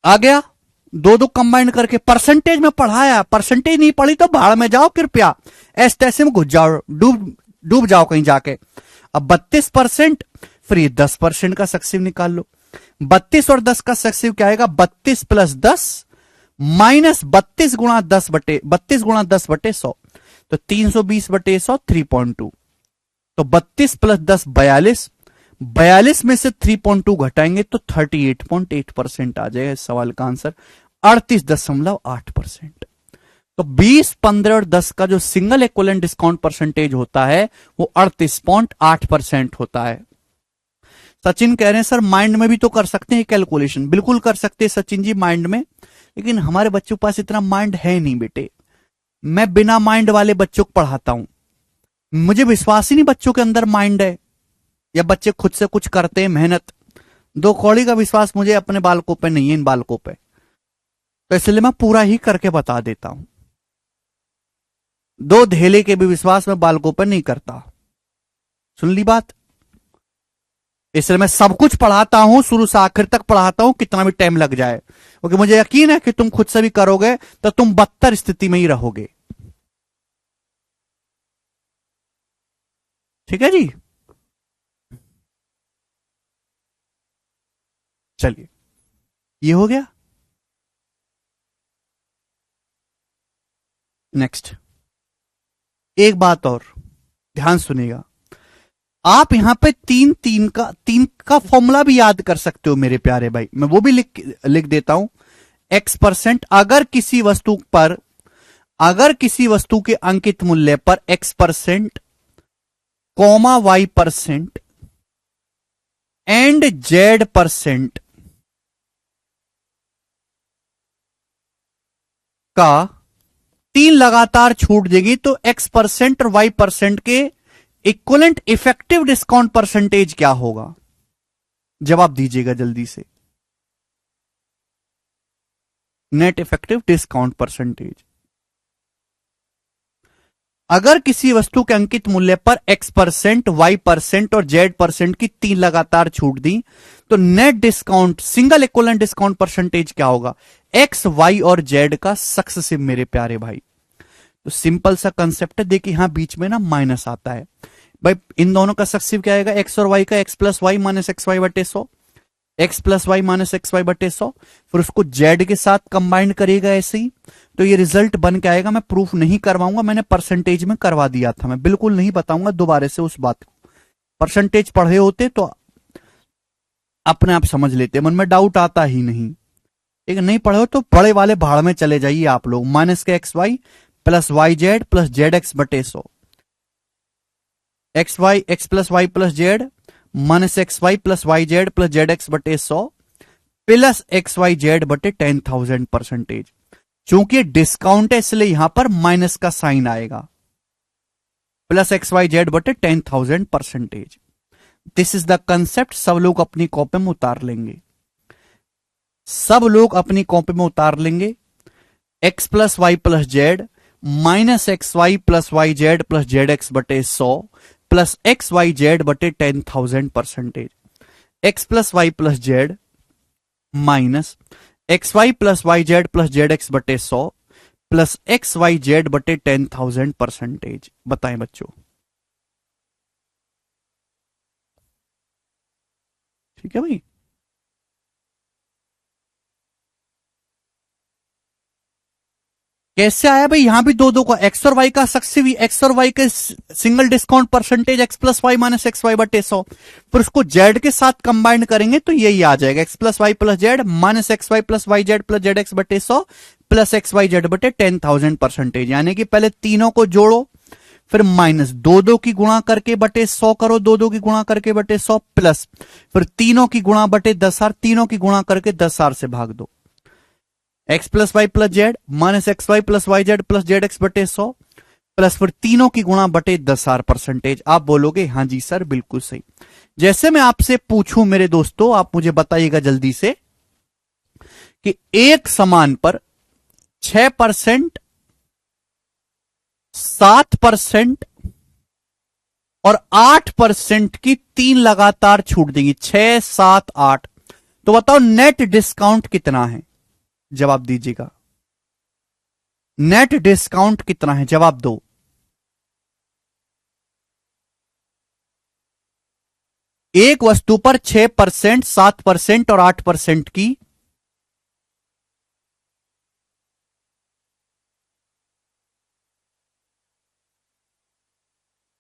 A: आ गया। दो दो कंबाइन करके परसेंटेज में पढ़ाया, परसेंटेज नहीं पढ़ी तो भाड़ में जाओ कृपया, ऐसे तैसे में घुस जाओ, डूब जाओ कहीं जाके। अब 32% फिर 10% का सक्सेसिव निकाल लो। 32 और 10 का सक्सेसिव क्या आएगा? 32 प्लस 10 माइनस 32 गुणा 10/100, तो 320/100 3.2। तो 32 प्लस 10 42, 42 में से 3.2 घटाएंगे तो 38.8% आ जाएगा इस सवाल का आंसर, 38.8%। तो 20, 15 और 10 का जो सिंगल इक्विवेलेंट डिस्काउंट परसेंटेज होता है वो 38.8% होता है। सचिन कह रहे हैं सर माइंड में भी तो कर सकते हैं कैलकुलेशन। बिल्कुल कर सकते हैं सचिन जी माइंड में, लेकिन हमारे बच्चों के पास इतना माइंड है नहीं बेटे। मैं बिना माइंड वाले बच्चों को पढ़ाता हूं, मुझे विश्वास ही नहीं बच्चों के अंदर माइंड है या बच्चे खुद से कुछ करते हैं मेहनत। दो कौड़ी का विश्वास मुझे अपने बालकों पे नहीं है, इन बालकों पे, तो इसलिए मैं पूरा ही करके बता देता हूं। दो धेले के भी विश्वास मैं बालकों पर नहीं करता। सुन ली बात? इसलिए मैं सब कुछ पढ़ाता हूं, शुरू से आखिर तक पढ़ाता हूं, कितना भी टाइम लग जाए, क्योंकि मुझे यकीन है कि तुम खुद से भी करोगे तो तुम बदतर स्थिति में ही रहोगे। ठीक है जी, चलिए ये हो गया। नेक्स्ट एक बात और ध्यान सुनिएगा, आप यहां पे तीन का फॉर्मूला भी याद कर सकते हो मेरे प्यारे भाई, मैं वो भी लिख देता हूं। X%, अगर किसी वस्तु के अंकित मूल्य पर X%, comma Y% and Z% का तीन लगातार छूट देगी तो X% और Y% के इक्विवेलेंट इफेक्टिव डिस्काउंट परसेंटेज क्या होगा? जवाब दीजिएगा जल्दी से। नेट इफेक्टिव डिस्काउंट परसेंटेज, अगर किसी वस्तु के अंकित मूल्य पर X%, Y% और Z% की तीन लगातार छूट दी तो net discount single equivalent discount percentage क्या होगा? X, Y और Z का सक्सेसिव मेरे प्यारे भाई। तो सिंपल सा कंसेप्ट है, देखिए यहां बीच में ना माइनस आता है भाई, इन दोनों का सक्सेसिव क्या आएगा? X और Y का X plus Y minus X Y बटे 100, X plus Y minus X Y बटे 100, फिर उसको Z के साथ कंबाइन करेगा ऐसे ही, तो ये रिजल्ट बन के आएगा। मैं प्रूफ नहीं करवाऊंगा, मैंने परसेंटेज में करवा दिया था, मैं बिल्कुल नहीं बताऊंगा दोबारा से उस बात को। परसेंटेज पढ़े होते तो अपने आप समझ लेते, मन में डाउट आता ही नहीं। एक नहीं पढ़े हो तो बड़े वाले भाड़ में चले जाइए आप लोग। माइनस के X Y plus Y Z plus Z X बटे 100, X plus Y plus Z minus X Y plus Y Z plus Z X बटे 100 प्लस एक्स वाई जेड बटे 10,000%। चूंकि डिस्काउंट है इसलिए यहां पर माइनस का साइन आएगा, प्लस एक्स वाई जेड बटे 10,000%। दिस इज द कंसेप्ट, सब लोग अपनी कॉपी में उतार लेंगे, सब लोग अपनी कॉपी में उतार लेंगे। X plus Y plus Z minus X Y plus Y Z plus Z X बटे 100 प्लस एक्स वाई जेड बटे 10,000%। X plus Y plus Z minus X Y plus Y Z plus Z X बटे 100 plus X Y Z बटे 10,000%। बताएं बच्चों, ठीक है भाई। कैसे आया भाई, यहां भी दो दो का एक्स और वाई का सक्सेसिव, एक्स और वाई के single discount percentage X plus Y minus X Y बटे 100, फिर उसको जेड के साथ कंबाइन करेंगे तो यही आ जाएगा, X plus Y plus Z minus X Y plus Y Z plus Z X बटे 100 प्लस एक्स वाई जेड बटे 10,000 परसेंटेज। यानी कि पहले तीनों को जोड़ो, फिर माइनस दो दो की गुणा करके बटे 100 करो, दो दो की गुणा करके बटे 100 प्लस फिर तीनों की गुणा बटे 10,000, तीनों की गुणा करके 10,000 से भाग दो, X plus Y plus Z minus X Y plus Y Z plus Z X बटे 100 प्लस फिर तीनों की गुणा बटे 10,000 परसेंटेज। आप बोलोगे हाँ जी सर बिल्कुल सही। जैसे मैं आपसे पूछूं मेरे दोस्तों, आप मुझे बताइएगा जल्दी से कि एक समान पर 6%, 7% और 8% की तीन लगातार छूट देंगी, 6, 7, 8, तो बताओ नेट डिस्काउंट कितना है? जवाब दीजिएगा, नेट डिस्काउंट कितना है? जवाब दो। एक वस्तु पर 6%, 7% और 8% की,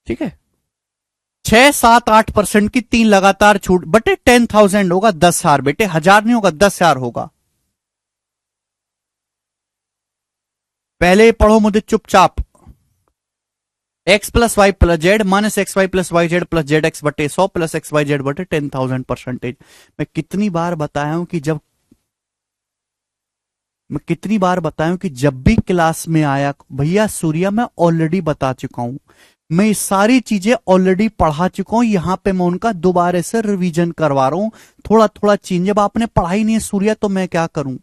A: ठीक है, 6, 7, 8% की तीन लगातार छूट बटे 10,000 होगा, 10,000 बेटे, 1,000 नहीं होगा, 10,000 होगा। पहले पढ़ो मुझे चुपचाप, X plus Y plus Z minus X Y plus Y Z plus Z X बटे 100 प्लस एक्स वाई जेड बटे 10,000 परसेंटेज। मैं कितनी बार बताया हूं कि जब भी क्लास में आया भैया सूर्या, मैं ऑलरेडी बता चुका हूं, मैं ये सारी चीजें ऑलरेडी पढ़ा चुका हूं, यहां पे मैं उनका दोबारा से रिवीजन करवा रहा हूं, थोड़ा थोड़ा चेंज। जब आपने पढ़ाई नहीं है सूर्या तो मैं क्या करूं?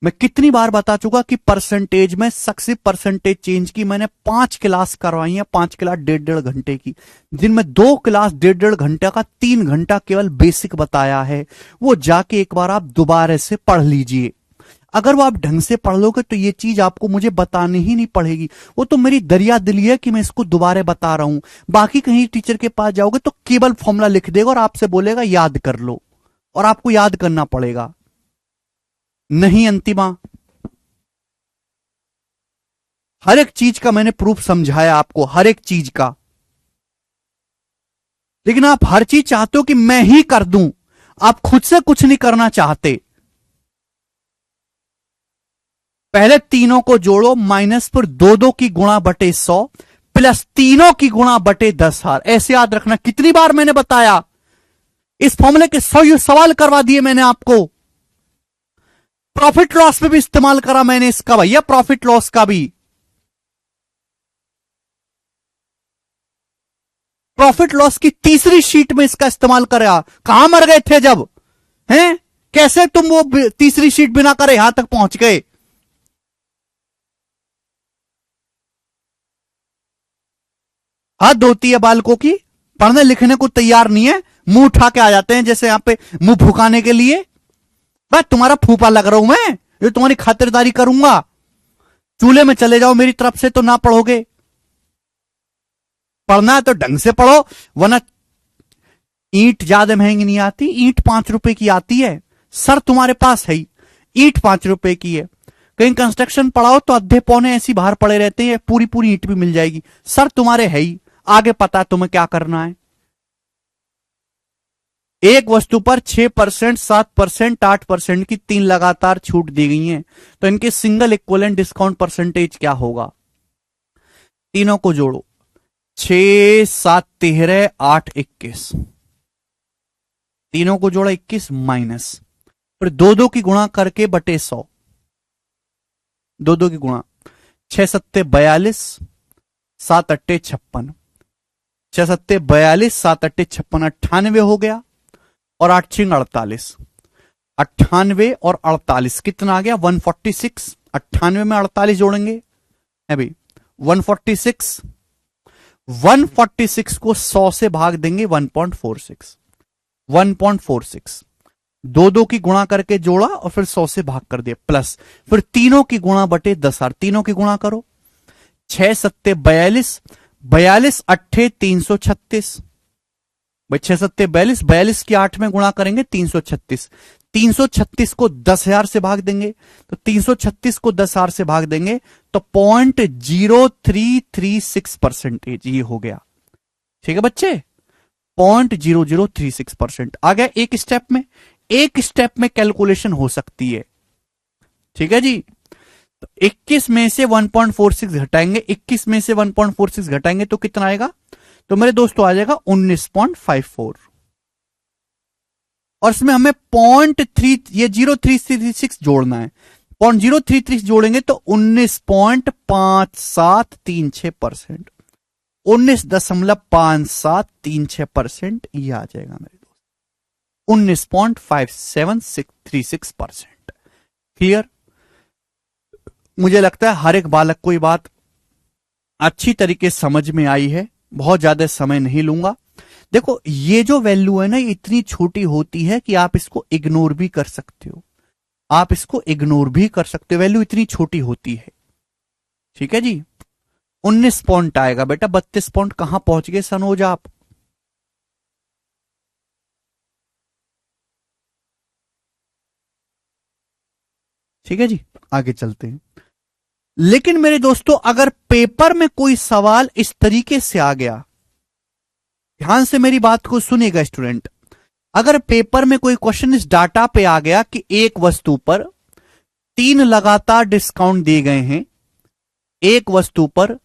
A: मैं कितनी बार बता चुका कि परसेंटेज में सक्सेसिव परसेंटेज चेंज की मैंने 5 क्लास करवाई है, 5 क्लास 1.5 घंटे की, जिनमें 2 क्लास 1.5 घंटे का 3 घंटा केवल बेसिक बताया है। वो जाके एक बार आप दोबारा से पढ़ लीजिए। अगर वो आप ढंग से पढ़ लोगे तो ये चीज आपको मुझे बतानी ही नहीं पड़ेगी, वो तो मेरी दरिया दिली है कि मैं इसको दोबारा बता रहा हूं। बाकी कहीं टीचर के पास जाओगे तो केवल फॉर्मूला लिख देगा और आपसे बोलेगा याद कर लो, और आपको याद करना पड़ेगा। नहीं अंतिमा, हर एक चीज का मैंने प्रूफ समझाया आपको, हर एक चीज का, लेकिन आप हर चीज चाहते हो कि मैं ही कर दूं, आप खुद से कुछ नहीं करना चाहते। पहले तीनों को जोड़ो माइनस फिर दो दो की गुणा बटे 100 प्लस तीनों की गुणा बटे 10,000। ऐसे याद रखना, कितनी बार मैंने बताया, इस फॉर्मूले के 100 सवाल करवा दिए मैंने आपको। प्रॉफिट लॉस में भी इस्तेमाल करा मैंने इसका भैया, प्रॉफिट लॉस का भी, प्रॉफिट लॉस की तीसरी शीट में इसका इस्तेमाल करा। कहां मर गए थे जब, हैं? कैसे तुम वो तीसरी शीट बिना करे यहां तक पहुंच गए? हद होती है बालकों की, पढ़ने लिखने को तैयार नहीं है, मुंह उठा के आ जाते हैं जैसे यहां पे मुंह फुकाने के लिए। बस तुम्हारा फूफा लग रहा हूं मैं, जो तुम्हारी खातिरदारी करूंगा। चूल्हे में चले जाओ मेरी तरफ से तो ना पढ़ोगे। पढ़ना है तो ढंग से पढ़ो, वरना ईंट ज्यादा महंगी नहीं आती, ईंट 5 रुपए की आती है। सर तुम्हारे पास है ही, ईंट 5 रुपए की है। कहीं कंस्ट्रक्शन पढ़ाओ तो अद्धे पौने ऐसी बाहर पड़े रहते हैं, पूरी पूरी ईंट भी मिल जाएगी। सर तुम्हारे है ही, आगे पता है तुम्हें क्या करना है। एक वस्तु पर 6%, 7%, 8% की तीन लगातार छूट दी गई है, तो इनके सिंगल इक्विवेलेंट डिस्काउंट परसेंटेज क्या होगा? तीनों को जोड़ो, 6, 7, 13, 8, 21, तीनों को जोड़ा 21 माइनस फिर दो दो की गुणा करके बटे 100, दो दो की गुणा, 6 सत्ते 42, 7 अट्टे 56, 6 सत्ते 42, 7 अट्टे 56, 98 हो गया, और 8 छिंग 48, 98 और 48 कितना आ गया? 146। 98 में 48 जोड़ेंगे अभी 146, 146 को 100 से भाग देंगे 1.46, 1.46, दो दो की गुणा करके जोड़ा और फिर 100 से भाग कर दिया, प्लस फिर तीनों की गुणा बटे 10,000, तीनों की गुणा करो, 6 सत्ते 42, 42 अट्ठे 336, भाई 6 7 42, 42 की 8 में गुणा करेंगे 336। 336 को 10,000 से भाग देंगे, तो 336 को 10,000 से भाग देंगे तो 0.0336% ये हो गया। ठीक है बच्चे, 0.0036% आ गया। एक स्टेप में कैलकुलेशन हो सकती है। ठीक है जी, तो 21 में से 1.46 घटाएंगे, 21 में से 1.46 घटाएंगे तो कितना आएगा, तो मेरे दोस्तों आ जाएगा 19.54। और इसमें हमें 0.3336 जोड़ना है। 0.033 जोड़ेंगे तो 19.5736%, 19.5736% ये आ जाएगा मेरे दोस्त, 19.5736%। क्लियर? मुझे लगता है हर एक बालक को ये बात अच्छी तरीके से समझ में आई है, बहुत ज्यादा समय नहीं लूंगा। देखो ये जो वैल्यू है ना, ये इतनी छोटी होती है कि आप इसको इग्नोर भी कर सकते हो, आप इसको इग्नोर भी कर सकते हो, वैल्यू इतनी छोटी होती है। ठीक है जी, 19 पॉइंट आएगा बेटा, 32 पॉइंट कहां पहुंच गए सनोज आप? ठीक है जी, आगे चलते हैं। लेकिन मेरे दोस्तों अगर पेपर में कोई सवाल इस तरीके से आ गया, ध्यान से मेरी बात को सुनेगा स्टूडेंट, अगर पेपर में कोई क्वेश्चन इस डाटा पे आ गया कि एक वस्तु पर 3 लगातार डिस्काउंट दिए गए हैं, एक वस्तु पर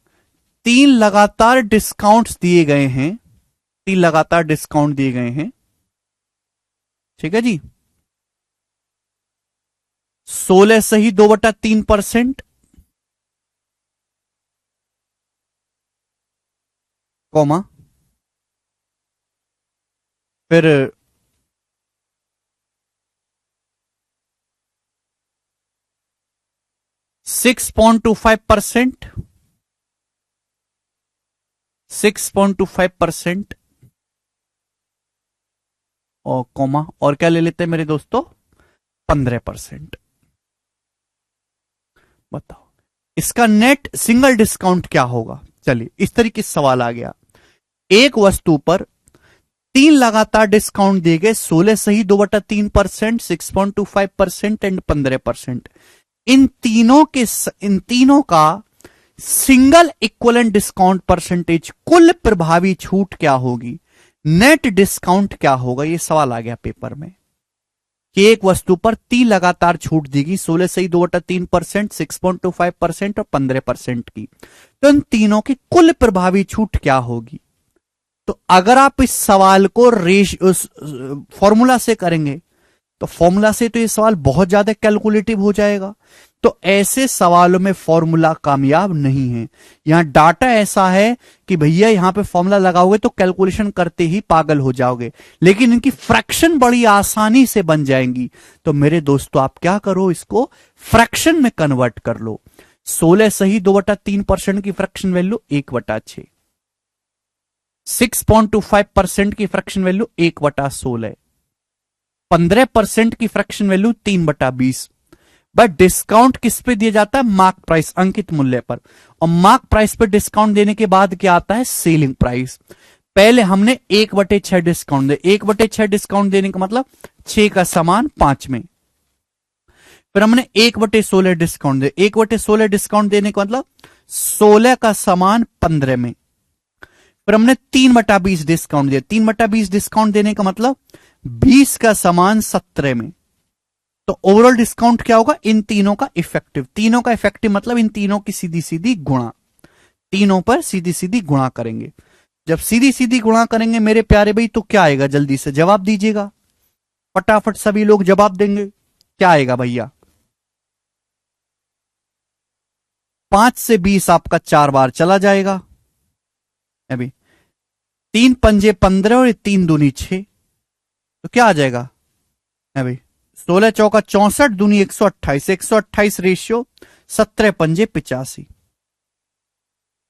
A: 3 लगातार डिस्काउंट्स दिए गए हैं, 3 लगातार डिस्काउंट दिए गए हैं। ठीक है जी, 16 सही 2/3%, कॉमा फिर 6.25%, 6.25% और कॉमा, और क्या ले लेते हैं मेरे दोस्तों, 15%। बताओ इसका नेट सिंगल डिस्काउंट क्या होगा? चलिए इस तरीके से सवाल आ गया, एक वस्तु पर 3 लगातार डिस्काउंट दिए गए, 16 सही 2/3%, 6.25% एंड 15%। इन तीनों का सिंगल इक्वलेंट डिस्काउंट परसेंटेज, कुल प्रभावी छूट क्या होगी, नेट डिस्काउंट क्या होगा, ये सवाल आ गया पेपर में कि एक वस्तु पर 3 लगातार छूट देगी, 16 सही 2/3%, 6.25% और 15% की, तो इन तीनों की कुल प्रभावी छूट क्या होगी। तो अगर आप इस सवाल को फॉर्मूला से करेंगे तो फॉर्मूला से तो ये सवाल बहुत ज्यादा कैलकुलेटिव हो जाएगा, तो ऐसे सवालों में फॉर्मूला कामयाब नहीं है। यहां डाटा ऐसा है कि भैया यहां पे फॉर्मूला लगाओगे तो कैलकुलेशन करते ही पागल हो जाओगे, लेकिन इनकी फ्रैक्शन बड़ी आसानी से बन जाएंगी। तो मेरे दोस्तों आप क्या करो, इसको फ्रैक्शन में कन्वर्ट कर लो। 16 सही 2/3% की फ्रैक्शन वैल्यू 1/6, 6.25% की फ्रैक्शन वैल्यू 1/16, 15% की फ्रैक्शन वैल्यू 3/20। बट डिस्काउंट किस पे दिया जाता है, मार्क प्राइस, अंकित मूल्य पर, और मार्क प्राइस पे डिस्काउंट देने के बाद क्या आता है, सेलिंग प्राइस। पहले हमने 1/6 डिस्काउंट दे, 1/6 डिस्काउंट देने का मतलब 6 का सामान 5 में, फिर हमने 1/16 डिस्काउंट दे, 1/16 डिस्काउंट देने का मतलब 16 का सामान 15 में, फिर हमने 3/20 डिस्काउंट दिया, 3/20 डिस्काउंट देने का मतलब 20 का सामान 17 में। तो ओवरऑल डिस्काउंट क्या होगा, इन तीनों का इफेक्टिव, तीनों का इफेक्टिव मतलब इन तीनों की सीधी सीधी गुणा, तीनों पर सीधी सीधी गुणा करेंगे। जब सीधी सीधी गुणा करेंगे मेरे प्यारे भाई तो क्या आएगा, जल्दी से जवाब दीजिएगा, फटाफट सभी लोग जवाब देंगे, क्या आएगा भैया, 5 से 20 आपका 4 बार चला जाएगा, अभी 3 पंजे 15 और 3 दूनी 6, तो क्या आ जाएगा अभी 16 चौका 64 दूनी 128, 128 रेशियो 17 पंजे 85।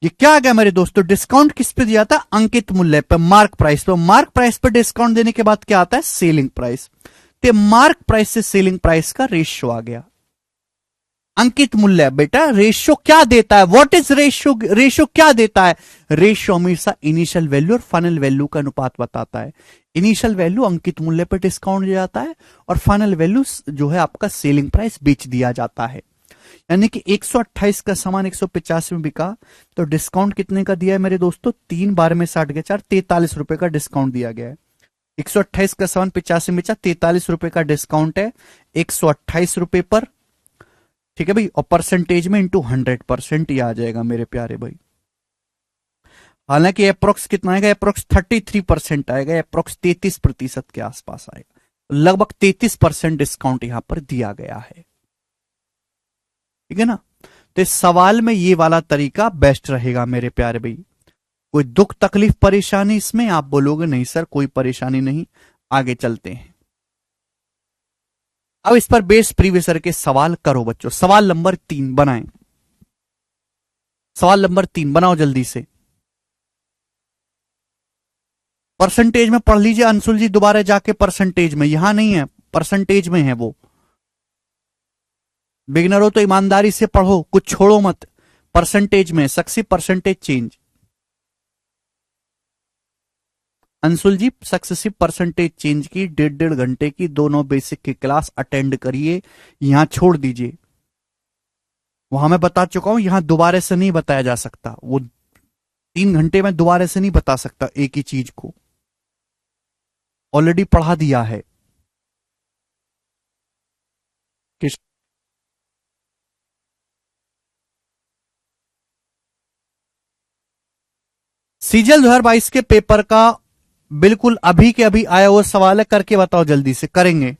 A: ये क्या आ गया मेरे दोस्तों, डिस्काउंट किस पे दिया था, अंकित मूल्य पे, मार्क प्राइस पे, मार्क प्राइस पे डिस्काउंट देने के बाद क्या आता है, सेलिंग प्राइस। तो मार्क प्राइस से सेलिंग प्राइस का रेशियो आ गया। अंकित मूल्य बेटा, रेशियो क्या देता है, व्हाट इज रेशियो, रेशियो क्या देता है, रेशियो हमेशा इनिशियल वैल्यू और फाइनल वैल्यू का अनुपात बताता है। इनिशियल वैल्यू अंकित मूल्य पर डिस्काउंट दिया जाता है और फाइनल वैल्यू जो है आपका सेलिंग प्राइस बेच दिया जाता है। यानी कि 128 का सामान 185 में बिका तो डिस्काउंट कितने का दिया है मेरे दोस्तों, 3 बार में 60 के 4 43 रुपए का डिस्काउंट दिया गया है। 128 का सामान 85 में बेचा, 43 रुपए का डिस्काउंट है 128 रुपए पर, ठीक है भाई, और परसेंटेज में इंटू 100% ये आ जाएगा मेरे प्यारे भाई। हालांकि अप्रोक्स कितना आएगा, अप्रोक्स 33% आएगा, अप्रोक्स 33% के आसपास आएगा, लगभग 33% डिस्काउंट यहां पर दिया गया है, ठीक है ना। तो इस सवाल में ये वाला तरीका बेस्ट रहेगा मेरे प्यारे भाई। कोई दुख तकलीफ परेशानी इसमें, आप बोलोगे नहीं सर कोई परेशानी नहीं, आगे चलते हैं। अब इस पर बेस प्रीवियस के सवाल करो बच्चों। सवाल नंबर 3 बनाएं, सवाल नंबर 3 बनाओ जल्दी से। परसेंटेज में पढ़ लीजिए अंशुल जी, दोबारा जाके परसेंटेज में, यहां नहीं है परसेंटेज में है वो। बिगनर हो तो ईमानदारी से पढ़ो, कुछ छोड़ो मत, परसेंटेज में सक्सेसिव परसेंटेज चेंज। अंशुल जी सक्सेसिव परसेंटेज चेंज की 1.5 घंटे की दोनों बेसिक की क्लास अटेंड करिए, यहां छोड़ दीजिए। वहां मैं बता चुका हूं, यहां दोबारा से नहीं बताया जा सकता, वो 3 घंटे में दोबारा से नहीं बता सकता एक ही चीज को, ऑलरेडी पढ़ा दिया है। सीजीएल 2022 के पेपर का बिल्कुल अभी के अभी आया हुआ सवाल है, करके बताओ जल्दी से, करेंगे।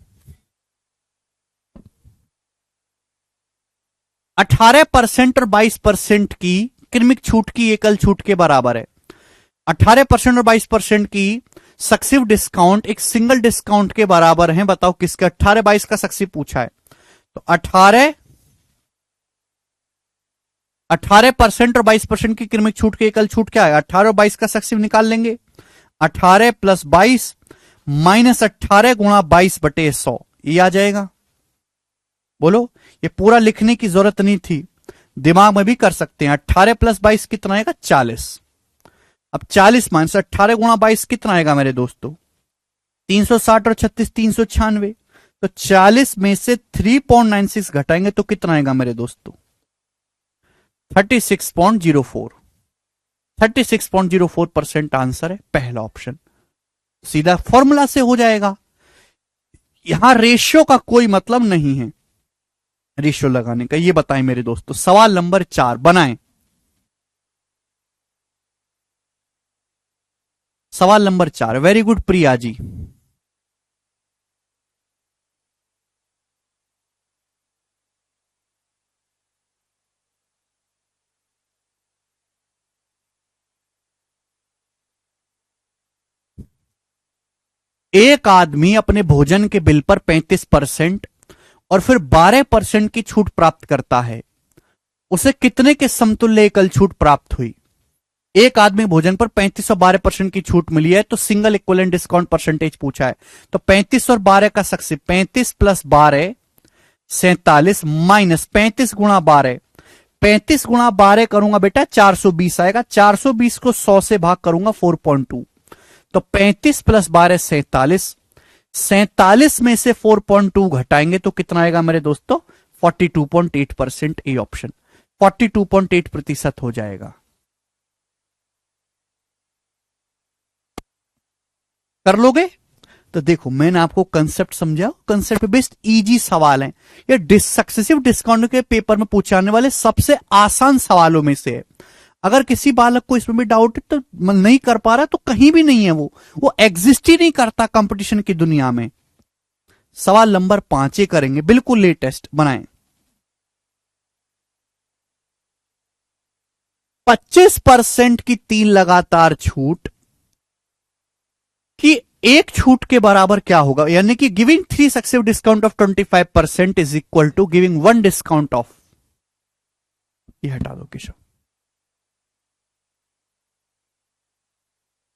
A: 18% और 22% की क्रमिक छूट की एकल छूट के बराबर है। 18% और 22% की सक्सिव डिस्काउंट एक सिंगल डिस्काउंट के बराबर है। बताओ किसका, 18-22 का सक्सिव पूछा है तो 18% और 22% की क्रमिक छूट की एकल छूट क्या है, 18 और 22 का सक्सिव निकाल लेंगे। 18 + 22 - 18 × 22/100 ये आ जाएगा। बोलो, ये पूरा लिखने की जरूरत नहीं थी, दिमाग में भी कर सकते हैं। 18 + 22 कितना आएगा, 40। अब 40 - 18 × 22 कितना आएगा मेरे दोस्तों, 360 और 36 396। तो 40 में से 3.96 घटाएंगे तो कितना आएगा मेरे दोस्तों, 36.04। 36.04% आंसर है, पहला ऑप्शन सीधा फॉर्मूला से हो जाएगा। यहां रेशियो का कोई मतलब नहीं है, रेशियो लगाने का। ये बताएं मेरे दोस्तों, सवाल नंबर 4 बनाएं। सवाल number 4, very good Priya ji. एक आदमी अपने भोजन के बिल पर 35% और फिर 12% की छूट प्राप्त करता है, उसे कितने के समतुल्य एकल छूट प्राप्त हुई। एक आदमी भोजन पर 35 और 12% की छूट मिली है, तो सिंगल इक्विवेलेंट डिस्काउंट परसेंटेज पूछा है। तो 35 और 12 का सक्सेस, 35 + 12 47 - 35 × 12, 35 × 12 करूंगा बेटा 420 आएगा, 420 को 100 से भाग करूंगा 4.2, तो 35 + 12 47, 47 में से 4.2 घटाएंगे तो कितना आएगा मेरे दोस्तों, 42.8%। ए ऑप्शन 42.8% हो जाएगा। कर लोगे तो देखो, मैंने आपको कंसेप्ट समझा, कंसेप्ट बेस्ड इजी सवाल है ये, सक्सेसिव डिस्काउंट के पेपर में पूछे जाने वाले सबसे आसान सवालों में से है। अगर किसी बालक को इसमें भी डाउट है तो नहीं कर पा रहा, तो कहीं भी नहीं है, वो एग्जिस्ट ही नहीं करता कंपटीशन की दुनिया में। सवाल नंबर 5 ही करेंगे, बिल्कुल लेटेस्ट बनाएं। 25% की 3 लगातार छूट की एक छूट के बराबर क्या होगा, यानी कि giving 3 successive discount of 25% is equal to giving 1 discount of, ये हटा दो केशव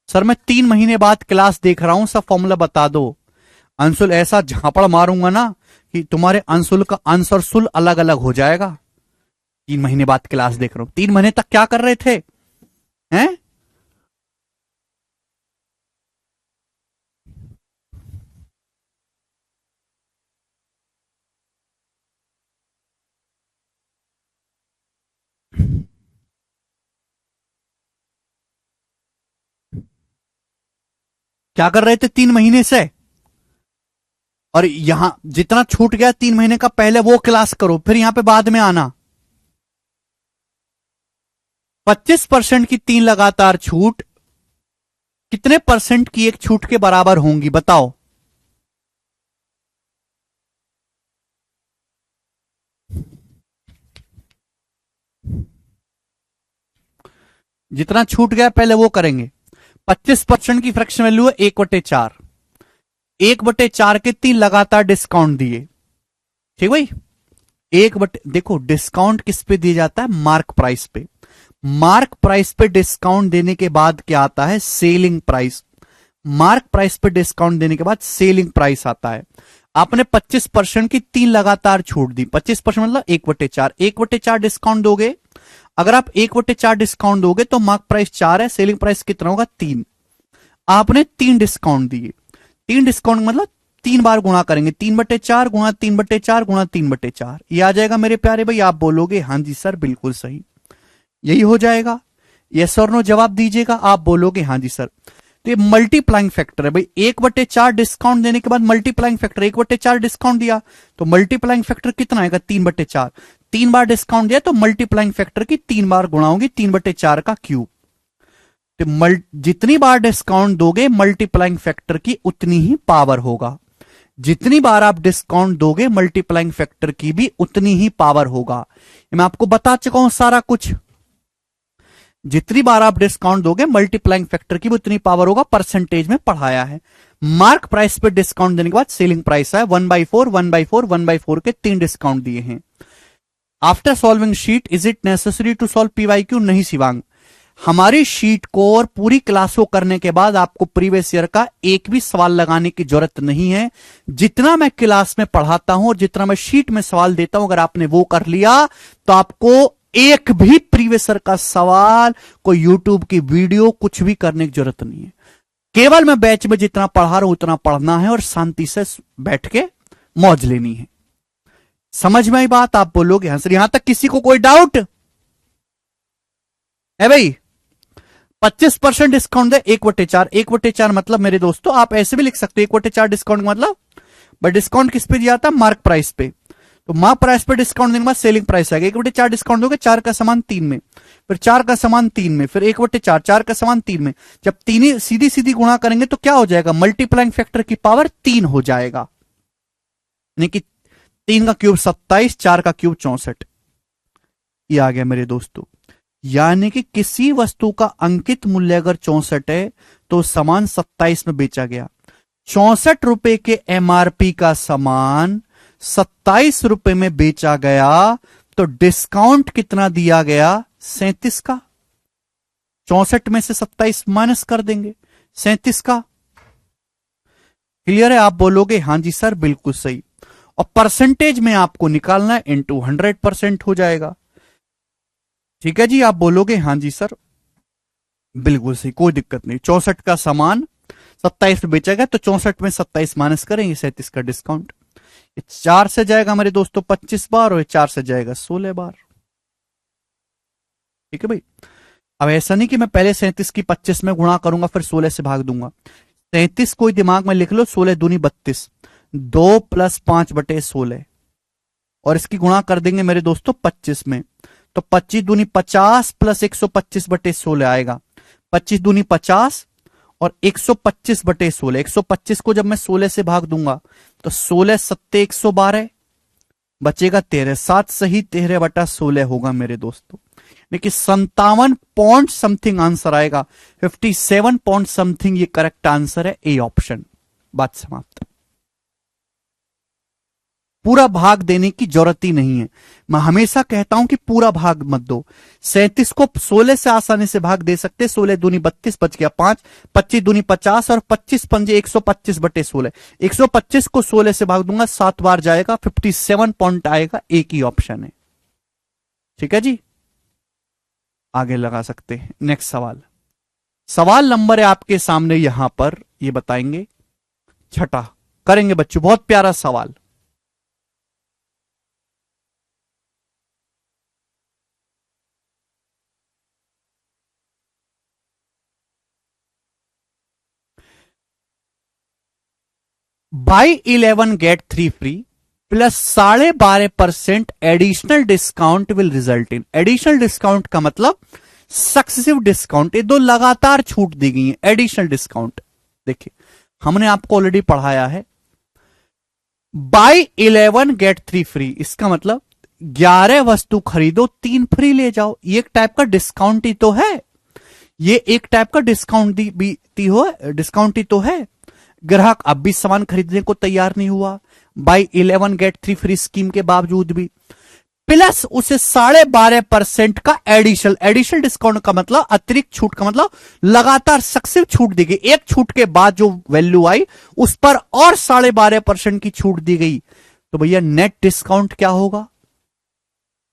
A: सर, मैं 3 महीने बाद क्लास देख रहा हूं, सब फॉर्मूला बता दो। अंशुल ऐसा झापड़ मारूंगा ना कि तुम्हारे अंशुल का अंश और शुल अलग अलग हो जाएगा। 3 महीने बाद क्लास देख रहा हूं, 3 महीने तक क्या कर रहे थे? हैं? क्या कर रहे थे 3 महीने से? और यहां जितना छूट गया 3 महीने का, पहले वो क्लास करो, फिर यहां पे बाद में आना। 25% की 3 लगातार छूट कितने परसेंट की एक छूट के बराबर होंगी बताओ? जितना छूट गया पहले वो करेंगे। 25% की फ्रैक्शन वैल्यू है 1/4। 1/4 के 3 लगातार डिस्काउंट दिए, ठीक भाई। देखो डिस्काउंट किस पे दिया जाता है? मार्क प्राइस पे। मार्क प्राइस पे डिस्काउंट देने के बाद क्या आता है? Selling price. मार्क प्राइस पे डिस्काउंट देने के बाद सेलिंग प्राइस आता है। आपने 25% की 3 लगातार छूट दी। 25% मतलब 1/4। 1/4 डिस्काउंट दोगे, अगर आप 1/4 डिस्काउंट दोगे तो मार्क प्राइस 4 है, सेलिंग प्राइस कितना होगा? 3। आपने 3 डिस्काउंट दिए। 3 डिस्काउंट मतलब 3 बार गुणा करेंगे, 3/4 गुणा 3/4 गुणा 3/4, ये आ जाएगा मेरे प्यारे भाई। आप बोलोगे हाँ जी सर बिल्कुल सही, यही हो जाएगा। यस और नो जवाब दीजिएगा। आप बोलोगे हाँ जी सर। तो ये मल्टीप्लाइंग फैक्टर है भाई। 1/4 डिस्काउंट देने के बाद मल्टीप्लाइंग फैक्टर, 1/4 डिस्काउंट दिया तो मल्टीप्लाइंग फैक्टर कितना आएगा? 3/4। 3 बार डिस्काउंट दिया तो मल्टीप्लाइंग फैक्टर की 3 बार गुणा होगी, 3/4 का क्यूब। तो जितनी बार डिस्काउंट दोगे मल्टीप्लाइंग फैक्टर की उतनी ही पावर होगा। जितनी बार आप डिस्काउंट दोगे मल्टीप्लाइंग फैक्टर की भी उतनी ही पावर होगा। मैं आपको बता चुका हूं सारा कुछ। जितनी बार आप डिस्काउंट दोगे मल्टीप्लाइंग फैक्टर की भी उतनी पावर होगा, परसेंटेज में पढ़ाया है। मार्क प्राइस पे डिस्काउंट देने के बाद सेलिंग प्राइस है 1/4, 1/4, 1/4 के 3 डिस्काउंट दिए हैं। After solving sheet is it necessary to solve PYQ? नहीं शिवांग, हमारी शीट को और पूरी क्लास को करने के बाद आपको प्रीवियस ईयर का एक भी सवाल लगाने की जरूरत नहीं है। जितना मैं क्लास में पढ़ाता हूं और जितना मैं शीट में सवाल देता हूं, अगर आपने वो कर लिया तो आपको एक भी प्रीवियस ईयर का सवाल, कोई यूट्यूब की वीडियो, कुछ भी करने की जरूरत नहीं है। केवल मैं बैच में जितना पढ़ा रहा हूं उतना पढ़ना है और शांति से बैठ के मौज लेनी है। समझ में आई बात? आप बोलोगे हाँ सर। यहां तक किसी को कोई डाउट है भाई? 25% डिस्काउंट दे 1/4। 1/4 मतलब मेरे दोस्तों आप ऐसे भी लिख सकते हो 1/4 डिस्काउंट मतलब, बट डिस्काउंट किस पे दिया था? मार्क प्राइस पे। तो मार्क प्राइस पे डिस्काउंट देने के बाद सेलिंग प्राइस आएगा। 1/4 डिस्काउंट दोगे 4 का समान 3 में, फिर 4 का समान 3 में, फिर 1/4 4 का समान 3 में। जब तीन ही सीधी सीधी गुणा करेंगे तो क्या हो जाएगा? मल्टीप्लाइंग फैक्टर की पावर 3 हो जाएगा। यानी कि 3 का क्यूब 27, 4 का क्यूब 64, ये आ गया मेरे दोस्तों। यानी कि किसी वस्तु का अंकित मूल्य अगर 64 है तो सामान 27 में बेचा गया। 64 रुपए के एमआरपी का सामान 27 रुपए में बेचा गया तो डिस्काउंट कितना दिया गया? 37 का। 64 में से 27 माइनस कर देंगे, 37 का। क्लियर है? आप बोलोगे हाँ जी सर बिल्कुल सही। और परसेंटेज में आपको निकालना है, इंटू 100% हो जाएगा। ठीक है जी? आप बोलोगे हाँ जी सर बिल्कुल सही, कोई दिक्कत नहीं। 64 का सामान 27 में बेचा गया तो 64 में 27 माइनस करेंगे, 37 का डिस्काउंट। 4 से जाएगा मेरे दोस्तों 25 बार और 4 से जाएगा 16 बार। ठीक है भाई? अब ऐसा नहीं कि मैं पहले 37 की 25 में गुणा करूंगा फिर 16 से भाग दूंगा। 37 कोई दिमाग में लिख लो, 16 दूनी 32, 2 + 5/16 और इसकी गुणा कर देंगे मेरे दोस्तों 25 में। तो 25 दूनी 50 + 125/16 आएगा। 25 दूनी 50 और 125/16। 125 को जब मैं 16 से भाग दूंगा तो 16 सत्ते 112, बचेगा 13। 7 सही 13/16 होगा मेरे दोस्तों। लेकिन 57 पॉइंट समथिंग आंसर आएगा। 57 पॉइंट समथिंग ये करेक्ट आंसर है, ए ऑप्शन। बात समाप्त। पूरा भाग देने की जरूरत ही नहीं है। मैं हमेशा कहता हूं कि पूरा भाग मत दो। 37 को 16 से आसानी से भाग दे सकते, 16 दूनी 32, बच गया 5, 25 दूनी 50 और 25 पंजे 125/16। 125 को 16 से भाग दूंगा, 7 बार जाएगा, 57 पॉइंट आएगा। एक ही ऑप्शन है। ठीक है जी, आगे लगा सकते हैं। नेक्स्ट सवाल, सवाल नंबर है आपके सामने यहां पर, ये बताएंगे छठा करेंगे बच्चों, बहुत प्यारा सवाल। Buy 11 get 3 free plus 12.5% additional discount will result in. Additional discount का मतलब सक्सेसिव डिस्काउंट, ये दो लगातार छूट दी गई है। एडिशनल डिस्काउंट देखिए हमने आपको ऑलरेडी पढ़ाया है। बाई 11 गेट 3 फ्री, इसका मतलब 11 वस्तु खरीदो 3 फ्री ले जाओ। ये एक टाइप का डिस्काउंट ही तो है, ये एक टाइप का डिस्काउंट डिस्काउंट ही तो है। ग्राहक अब भी सामान खरीदने को तैयार नहीं हुआ बाई 11 गेट 3 फ्री स्कीम के बावजूद भी, प्लस उसे 12.5% का एडिशनल डिस्काउंट का मतलब अतिरिक्त छूट का मतलब लगातार सक्सेसिव छूट दी गई। एक छूट के बाद जो वैल्यू आई उस पर और 12.5% की छूट दी गई, तो भैया नेट डिस्काउंट क्या होगा?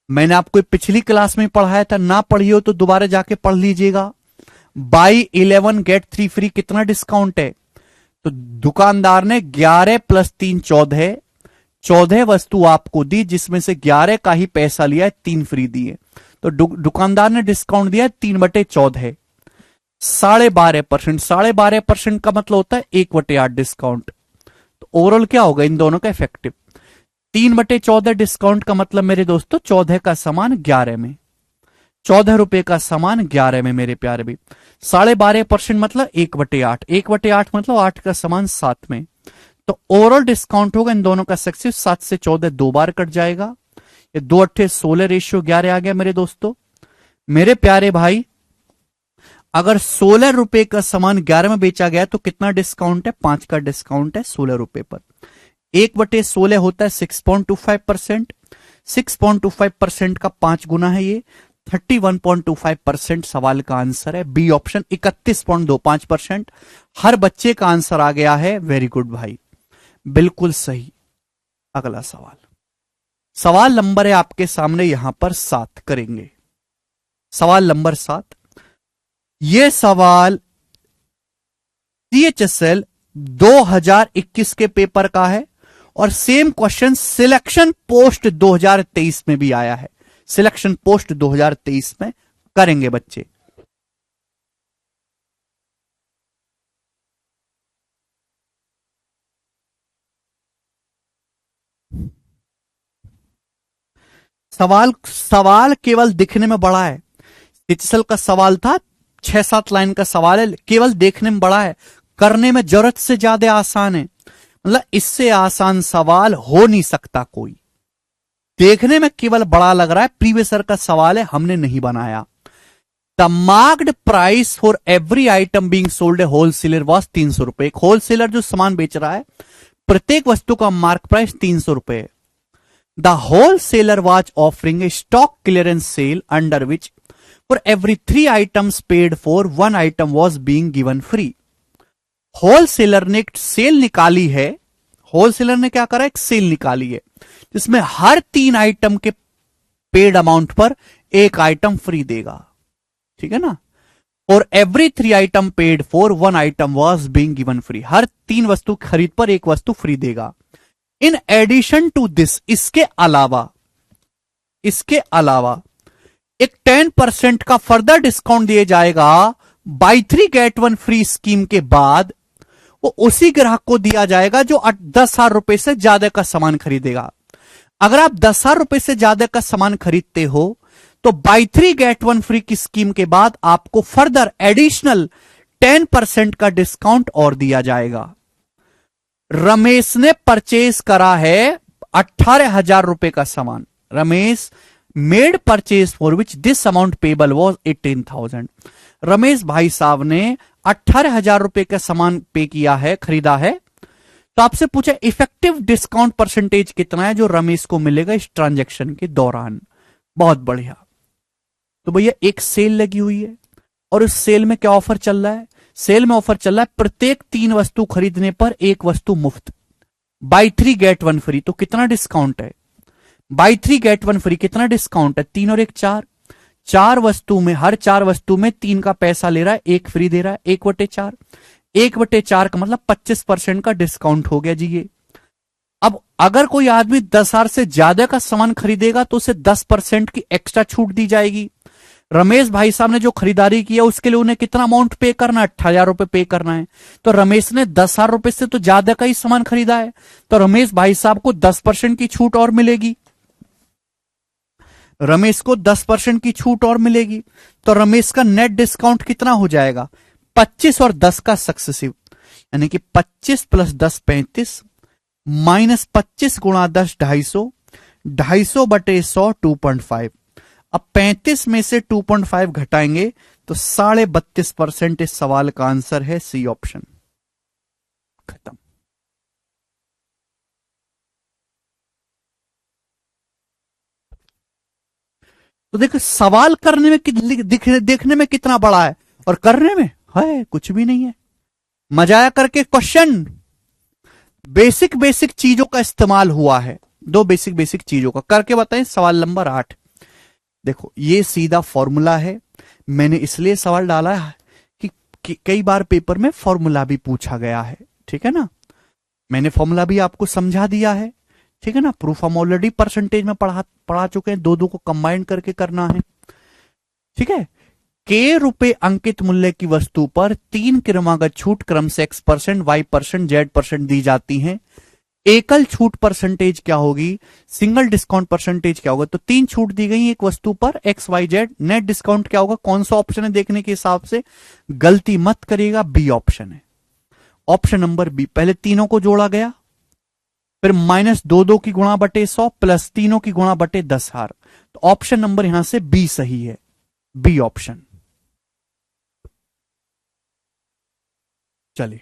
A: मैंने आपको पिछली क्लास में पढ़ाया था, ना पढ़ी हो तो दोबारा जाके पढ़ लीजिएगा। बाई 11 गेट 3 फ्री कितना डिस्काउंट है? तो दुकानदार ने 11 + 3 14, 14 वस्तु आपको दी, जिसमें से 11 का ही पैसा लिया है, 3 फ्री दिए। तो दुकानदार ने डिस्काउंट दिया 3/14, 12.5%। 12.5% का मतलब होता है 1/8 डिस्काउंट। तो ओवरऑल क्या होगा इन दोनों का इफेक्टिव? 3/14 डिस्काउंट का मतलब मेरे दोस्तों 14 का सामान 11 में, 14 रुपए का सामान 11 में मेरे प्यारे भी। 12.5% मतलब 1/8, 1/8 मतलब 8 का सामान 7 में। तो ओवरऑल डिस्काउंट होगा इन दोनों का सक्सेस, 7 से 14 2 बार कट जाएगा, ये 2 8 16 रेशियो 11 आ गया मेरे दोस्तों। मेरे प्यारे भाई, अगर 16 रुपए का सामान 11 में बेचा गया तो कितना डिस्काउंट है? 5 का डिस्काउंट है 16 रुपए पर। 1/16 होता है 6.25%, 6.25% का 5 गुना है, ये 31.25% सवाल का आंसर है। B option 31.25%। हर बच्चे का आंसर आ गया है, वेरी गुड भाई, बिल्कुल सही। अगला सवाल, सवाल नंबर है आपके सामने यहां पर 7 करेंगे। सवाल नंबर 7, यह सवाल CHSL 2021 के पेपर का है और सेम क्वेश्चन सिलेक्शन पोस्ट 2023 में भी आया है। सिलेक्शन पोस्ट 2023 में करेंगे बच्चे। सवाल केवल दिखने में बड़ा है। CHSL का सवाल था 6-7 लाइन का सवाल है, केवल देखने में बड़ा है, करने में जरूरत से ज्यादा आसान है। मतलब इससे आसान सवाल हो नहीं सकता कोई। देखने में केवल बड़ा लग रहा है, प्रीवियस ईयर का सवाल है, हमने नहीं बनाया। The marked price for every item being sold A wholesaler was 300 रुपए। एक होलसेलर जो सामान बेच रहा है, प्रत्येक वस्तु का मार्क प्राइस 300 रुपए। The wholesaler was offering a stock clearance sale under which for every 3 items paid for 1 item was being given free. Wholesaler ने एक सेल निकाली है, होलसेलर ने क्या करा, एक सेल निकाली है जिसमें हर 3 आइटम के पेड अमाउंट पर 1 आइटम फ्री देगा, ठीक है ना। और every 3 item paid for 1 item was being given free, हर 3 वस्तु खरीद पर 1 वस्तु फ्री देगा। इन एडिशन टू दिस, इसके अलावा एक 10% का फर्दर डिस्काउंट दिया जाएगा बाई 3 गेट 1 फ्री स्कीम के बाद। वो उसी ग्राहक को दिया जाएगा जो 10,000 रुपए से ज्यादा का सामान खरीदेगा। अगर आप 10,000 रुपए से ज्यादा का सामान खरीदते हो तो बाई 3 गेट 1 फ्री की स्कीम के बाद आपको फर्दर एडिशनल 10% का डिस्काउंट और दिया जाएगा। रमेश ने परचेज करा है 18,000 रुपए का सामान। Ramesh made purchase for which this amount payable was 18,000। Ramesh भाई साहब ने 18,000 रुपए का सामान पे किया है, खरीदा है, तो आपसे पूछा इफेक्टिव डिस्काउंट परसेंटेज कितना है जो रमेश को मिलेगा इस ट्रांजैक्शन के दौरान। बहुत बढ़िया। तो भैया एक सेल लगी हुई है और उस सेल में क्या ऑफर चल रहा है? सेल में ऑफर चल रहा है प्रत्येक 3 वस्तु खरीदने पर 1 वस्तु मुफ्त, बाई 3 गेट 1 फ्री। तो कितना डिस्काउंट है? बाई 3 गेट 1 फ्री कितना डिस्काउंट है? 3 और 1 4। 4 वस्तु में, हर 4 वस्तु में 3 का पैसा ले रहा है, 1 फ्री दे रहा है, 1/4। 1/4 का मतलब 25% का डिस्काउंट हो गया जी ये। अब अगर कोई आदमी 10,000 से ज्यादा का सामान खरीदेगा तो उसे 10% की एक्स्ट्रा छूट दी जाएगी। रमेश भाई साहब ने जो खरीदारी किया उसके लिए उन्हें कितना अमाउंट पे करना है? 18,000 रुपए पे करना है। तो रमेश ने 10,000 रुपए से तो ज्यादा का ही सामान खरीदा है, तो रमेश भाई साहब को 10% की छूट और मिलेगी। रमेश को 10% की छूट और मिलेगी। तो रमेश का नेट डिस्काउंट कितना हो जाएगा? 25 और 10 का सक्सेसिव, यानी कि 25 प्लस 10 35, माइनस 25 गुणा 10 250, 250/100 2.5। अब 35 में से 2.5 घटाएंगे तो 32.5% इस सवाल का आंसर है सी ऑप्शन। खत्म। तो देखो सवाल करने में देखने में कितना बड़ा है और करने में है कुछ भी नहीं है। मजा आया करके क्वेश्चन। बेसिक बेसिक चीजों का इस्तेमाल हुआ है, 2 बेसिक बेसिक चीजों का करके बताएं। सवाल नंबर 8 देखो, ये सीधा फॉर्मूला है। मैंने इसलिए सवाल डाला है कि कई बार पेपर में फॉर्मूला भी पूछा गया है, ठीक है ना। मैंने फॉर्मूला भी आपको समझा दिया है, ठीक है ना। प्रूफ हम ऑलरेडी परसेंटेज में पढ़ा चुके हैं, 2 को कंबाइन करके करना है, ठीक है। के रुपए अंकित मूल्य की वस्तु पर 3 क्रमागत छूट क्रम से X%, Y%, Z% दी जाती हैं। एकल छूट परसेंटेज क्या होगी? सिंगल डिस्काउंट परसेंटेज क्या होगा? तो 3 छूट दी गई एक वस्तु पर X Y Z। Net discount क्या होगा? कौन सा ऑप्शन है देखने के हिसाब से गलती मत करिएगा, बी ऑप्शन है। Option number B. पहले तीनों को जोड़ा गया, फिर माइनस 2 की गुणा बटे 100 प्लस तीनों की गुणा बटे 10,000। तो ऑप्शन नंबर यहां से बी सही है, बी ऑप्शन। चलिए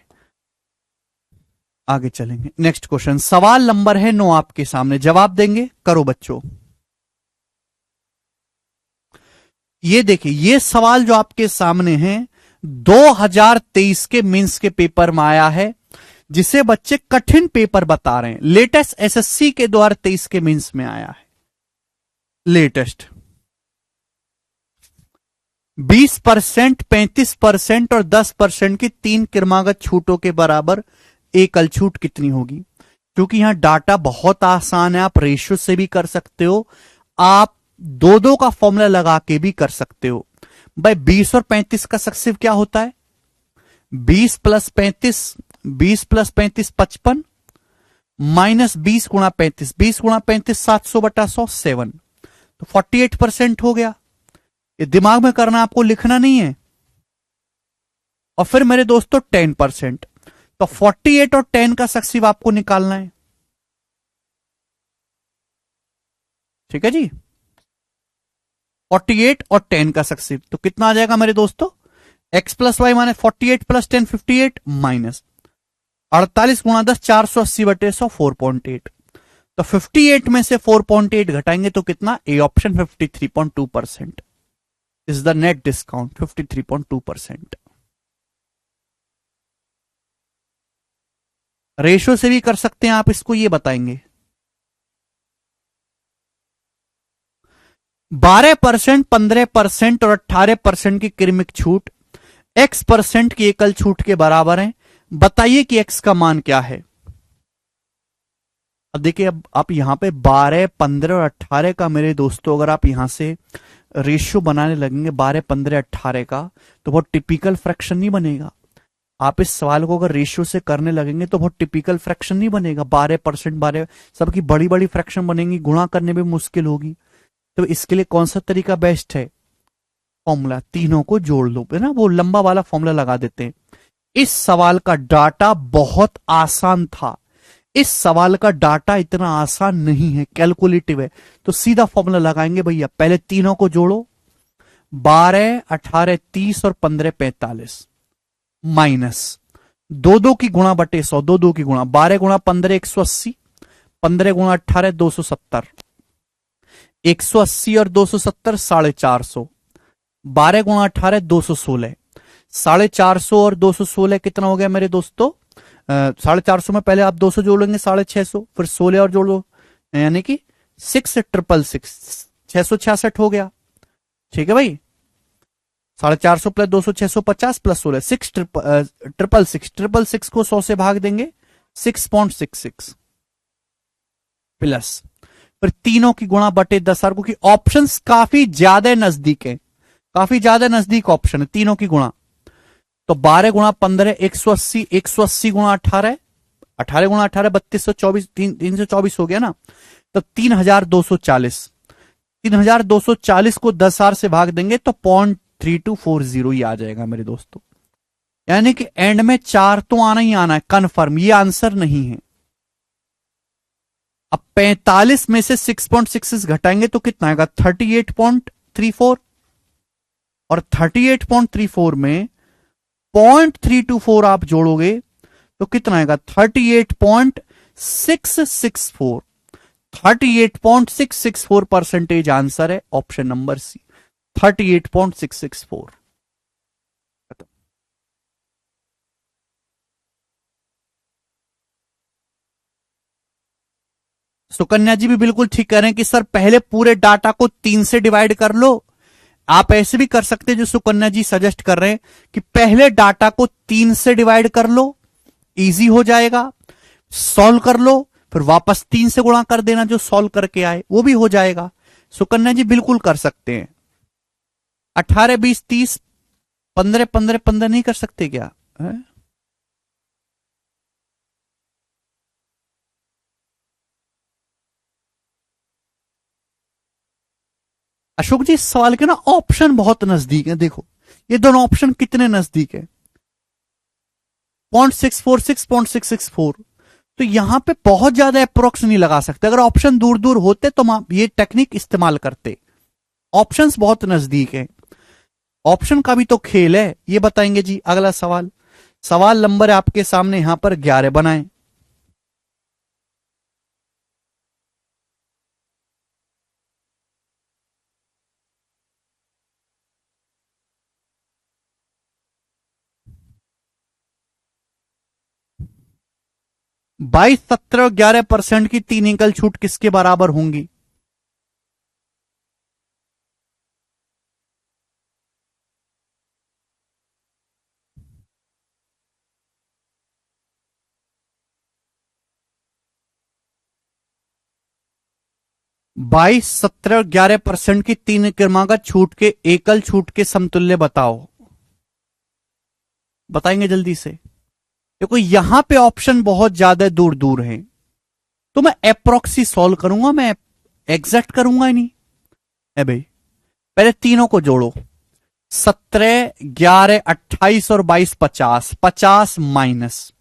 A: आगे चलेंगे। नेक्स्ट क्वेश्चन, सवाल नंबर है 9 आपके सामने, जवाब देंगे, करो बच्चों। ये देखिए, ये सवाल जो आपके सामने है 2023 के मेंस के पेपर में आया है, जिसे बच्चे कठिन पेपर बता रहे हैं। लेटेस्ट एसएससी के 2023 के मेंस में आया है, लेटेस्ट। 20%, 35% और 10% की 3 क्रमागत छूटों के बराबर एकल छूट कितनी होगी? क्योंकि यहां डाटा बहुत आसान है, आप रेशियो से भी कर सकते हो, आप 2 का फॉर्मूला लगा के भी कर सकते हो। भाई 20 और 35 का सक्सेसिव क्या होता है? 20 प्लस 35, 20 प्लस 35 55, माइनस 20 गुणा 35, 20 गुणा 35 700/100 7। तो 48% हो गया। ये दिमाग में करना, आपको लिखना नहीं है। और फिर मेरे दोस्तों 10%, तो 48 और 10 का सक्सेसिव आपको निकालना है, ठीक है जी। 48 और 10 का सक्सेसिव तो कितना आ जाएगा मेरे दोस्तों? x प्लस वाई माने 48 प्लस 10 58 माइनस 48 गुणा 10 480/100 4.8। तो 58 में से 4.8 घटाएंगे तो कितना? A option 53.2% is the net discount, 53.2%। Ratio से भी कर सकते हैं आप इसको, ये बताएंगे। 12%, 15% और 18% की क्रमिक छूट X% की एकल छूट के बराबर है। बताइए कि X का मान क्या है? अब देखिए, अब आप यहां पे 12, 15 और 18 का मेरे दोस्तों अगर आप यहां से रेशियो बनाने लगेंगे 12, 15, 18 का, तो बहुत टिपिकल फ्रैक्शन नहीं बनेगा। आप इस सवाल को अगर रेशियो से करने लगेंगे तो बहुत टिपिकल फ्रैक्शन नहीं बनेगा। 12%, 12 सबकी बड़ी बड़ी फ्रैक्शन बनेंगी, गुणा करने में मुश्किल होगी। तो इसके लिए कौन सा तरीका बेस्ट है? फॉर्मूला, तीनों को जोड़ लो, है ना, वो लंबा वाला फॉर्मूला लगा देते हैं। इस सवाल का डाटा बहुत आसान था, इस सवाल का डाटा इतना आसान नहीं है, कैलकुलेटिव है। तो सीधा फॉर्मूला लगाएंगे भैया, पहले तीनों को जोड़ो, 12, 18, 30 और 15, 45 माइनस दो दो की गुणा बटे 100, दो दो की गुणा, 12 गुणा 15 180, 15 गुणा 18 270, 180 और 270 450, 12 गुणा 18 216, 450 और 216 कितना हो गया मेरे दोस्तों? 450 में पहले आप 200 जोड़ेंगे, 650, फिर 16 और जोड़ लो, यानी कि 6,666, 666 हो गया। ठीक है भाई, 450 प्लस 200 650 प्लस 16 6,666 को 100 से भाग देंगे 6.66 प्लस, फिर तीनों की गुणा बटे 10, क्योंकि ऑप्शंस काफी ज्यादा नजदीक है, काफी ज्यादा नजदीक ऑप्शन है, तीनों की गुणा। तो 12 गुणा 15 180, 180 गुणा 18, 18 गुणा 18 3224, 324 हो गया ना। तो 3240, 3240 को 10,000 से भाग देंगे तो 0.3240 ही आ जाएगा मेरे दोस्तों। यानी कि एंड में 4 तो आना ही आना है कन्फर्म, ये आंसर नहीं है। अब 45 में से 6.66 घटाएंगे तो कितना आएगा? 38.34, और 38.34 में 0.324 आप जोड़ोगे तो कितना आएगा? 38.664, 38.664% आंसर है ऑप्शन नंबर सी, 38.664। सुकन्या जी भी बिल्कुल ठीक कह रहे हैं कि सर पहले पूरे डाटा को 3 से डिवाइड कर लो। आप ऐसे भी कर सकते हैं जो सुकन्या जी सजेस्ट कर रहे हैं कि पहले डाटा को 3 से डिवाइड कर लो, इजी हो जाएगा, सॉल्व कर लो, फिर वापस 3 से गुणा कर देना जो सॉल्व करके आए, वो भी हो जाएगा। सुकन्या जी बिल्कुल कर सकते हैं। 18 20 30 15 15 15 नहीं कर सकते क्या है? अशोक जी, इस सवाल के ना ऑप्शन बहुत नजदीक है। देखो ये दोनों ऑप्शन कितने नजदीक है, 0.646 0.664। तो यहां पे बहुत ज्यादा अप्रोक्स नहीं लगा सकते। अगर ऑप्शन दूर दूर होते तो हम ये टेक्निक इस्तेमाल करते। ऑप्शंस बहुत नजदीक है, ऑप्शन का भी तो खेल है। ये बताएंगे जी अगला सवाल। सवाल नंबर आपके सामने यहां पर 11 बनाएं। बाईस 17 11% की 3 एकल छूट किसके बराबर होंगी? बाईस 17 11% की 3 क्रमागत छूट के एकल छूट के समतुल्य बताओ। बताएंगे जल्दी से। देखो यहां पे ऑप्शन बहुत ज्यादा दूर दूर हैं, तो मैं अप्रोक्सी सॉल्व करूंगा, मैं एग्जैक्ट करूंगा ही नहीं। है भाई, पहले तीनों को जोड़ो, 17 11 28 और 22 50, 50 माइनस,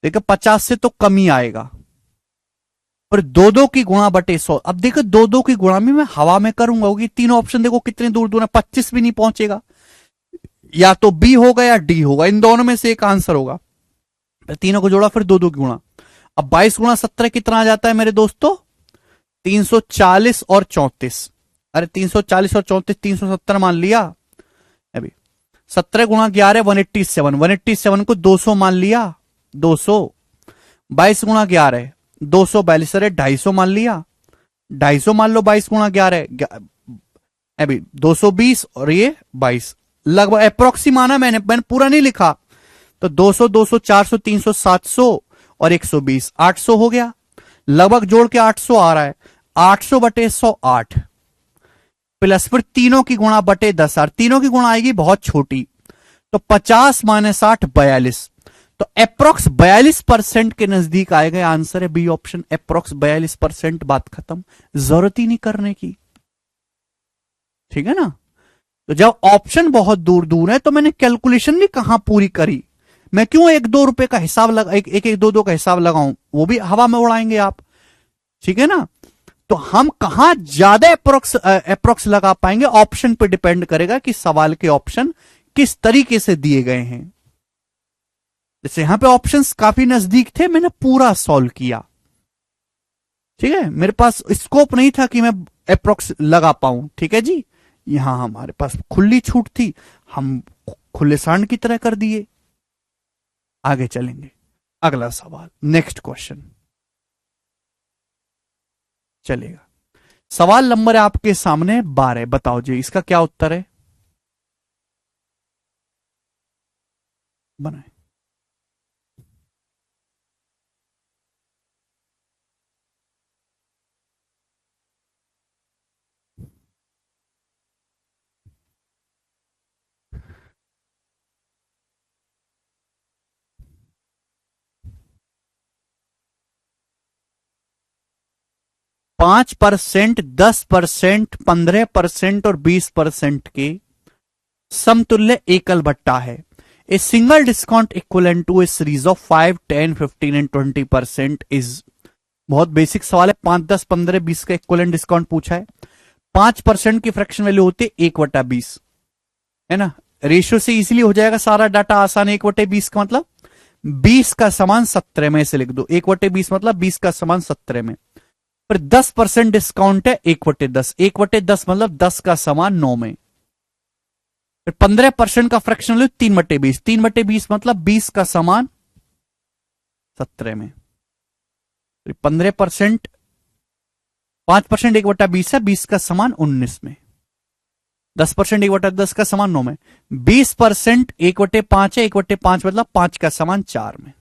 A: देखो 50 से तो कम ही आएगा। फिर दो दो की गुणा बटे 100। अब देखो दो दो की गुणा में मैं हवा में करूंगा, क्योंकि तीनों ऑप्शन देखो कितने दूर दूर है, 25 भी नहीं पहुंचेगा। या तो बी होगा या डी होगा, इन दोनों में से एक आंसर होगा। तीनों को जोड़ा, फिर दो दो की गुणा। अब 22 गुणा 17 कितना आ जाता है मेरे दोस्तों? 340 और 34। अरे 340 और 34 370 मान लिया। अभी 17 गुणा 11 187, 187 को 200 मान लिया, 200। 22 गुणा 11 242, अरे 250 मान लिया, 250 मान लो। 22 गुणा 11 अभी 220 और ये 22, लगभग अप्रोक्सी माना मैंने पूरा नहीं लिखा। तो 200 200 400 300 700 और 120, 800 हो गया। लगभग जोड़ के 800 आ रहा है। 800 बटे 108 प्लस फिर तीनों की गुणा बटे 10,000। तीनों की गुणा आएगी बहुत छोटी, तो 50 माइनस 8 42। तो अप्रोक्स 42% के नजदीक आएगा। आंसर है बी ऑप्शन, अप्रोक्स 42%। बात खत्म, जरूरत ही नहीं करने की। ठीक है ना? तो जब ऑप्शन बहुत दूर दूर है तो मैंने कैलकुलेशन भी कहां पूरी करी। मैं क्यों 1-2 रुपए का हिसाब लगा, एक 2-2 का हिसाब लगाऊं, वो भी हवा में उड़ाएंगे आप। ठीक है ना? तो हम कहां ज्यादा अप्रोक्स लगा पाएंगे, ऑप्शन पे डिपेंड करेगा कि सवाल के ऑप्शन किस तरीके से दिए गए हैं। जैसे यहां पे ऑप्शंस काफी नजदीक थे, मैंने पूरा सॉल्व किया। ठीक है, मेरे पास स्कोप नहीं था कि मैं अप्रोक्स लगा पाऊं। ठीक है जी, यहां हमारे पास खुली छूट थी, हम खुले सांड की तरह कर दिए। आगे चलेंगे, अगला सवाल, नेक्स्ट क्वेश्चन चलेगा। सवाल नंबर आपके सामने 12, बताओ जी इसका क्या उत्तर है, बनाए। 5%, 10%, 15% और 20% के समतुल्य एकल भट्टा है। A single discount equivalent to a series of 5, 10, 15 and 20% is. बहुत बेसिक सवाल है, 5, 10, 15, 20 का इक्वलेंट डिस्काउंट पूछा है। 5% की फ्रैक्शन वैल्यू होती है 1/20, है ना। रेशियो से इजीली हो जाएगा सारा डाटा आसान है। 1/20 का मतलब 20 का समान 17 में से लिख दो। 1/20 मतलब 20 का समान 17 में। पर 10% डिस्काउंट है 1/10। 1/10 मतलब 10 का समान 9 में। फिर 15% का फ्रैक्शन वैल्यू 3/20। 3/20 मतलब 20 का समान 17 में। 15%, 5% 1/20 है, 20 का समान 19 में। 10% 1/10 का समान 9 में। 20% 1/5 है, 1/5 मतलब 5 का समान 4 में।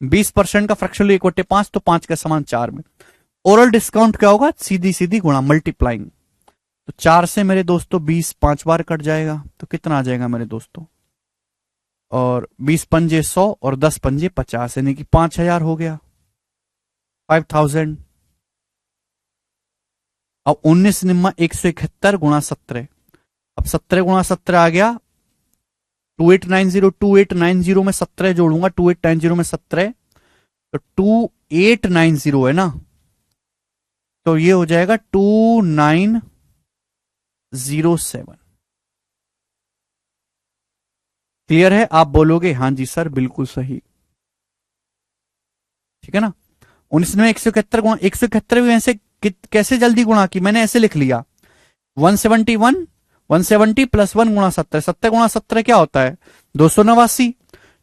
A: 20% का फ्रैक्शन 1/5 तो 5 का समान 4 में। ओरल डिस्काउंट क्या होगा, सीधी सीधी गुणा, मल्टीप्लाइंग। तो 4 से मेरे दोस्तों 20 5 बार कट जाएगा, तो कितना आ जाएगा मेरे दोस्तों, और 20 पंजे 100 और 10 पंजे 50, यानी कि 5000 हो गया, 5000। अब 19 निम्मा 171 गुणा 17। अब 17 गुणा 17 आ गया 2890। 2890 में 17 जोड़ूंगा, 2890 में 17 तो 2890 है ना, तो ये हो जाएगा 2907। क्लियर है, आप बोलोगे हाँ जी सर बिल्कुल सही, ठीक है ना। 19 में 171 गुणा, 171 भी वैसे कैसे जल्दी गुणा की, मैंने ऐसे लिख लिया 171, 170 प्लस 1 गुणा 17। 17 गुणा 17 क्या होता है 289।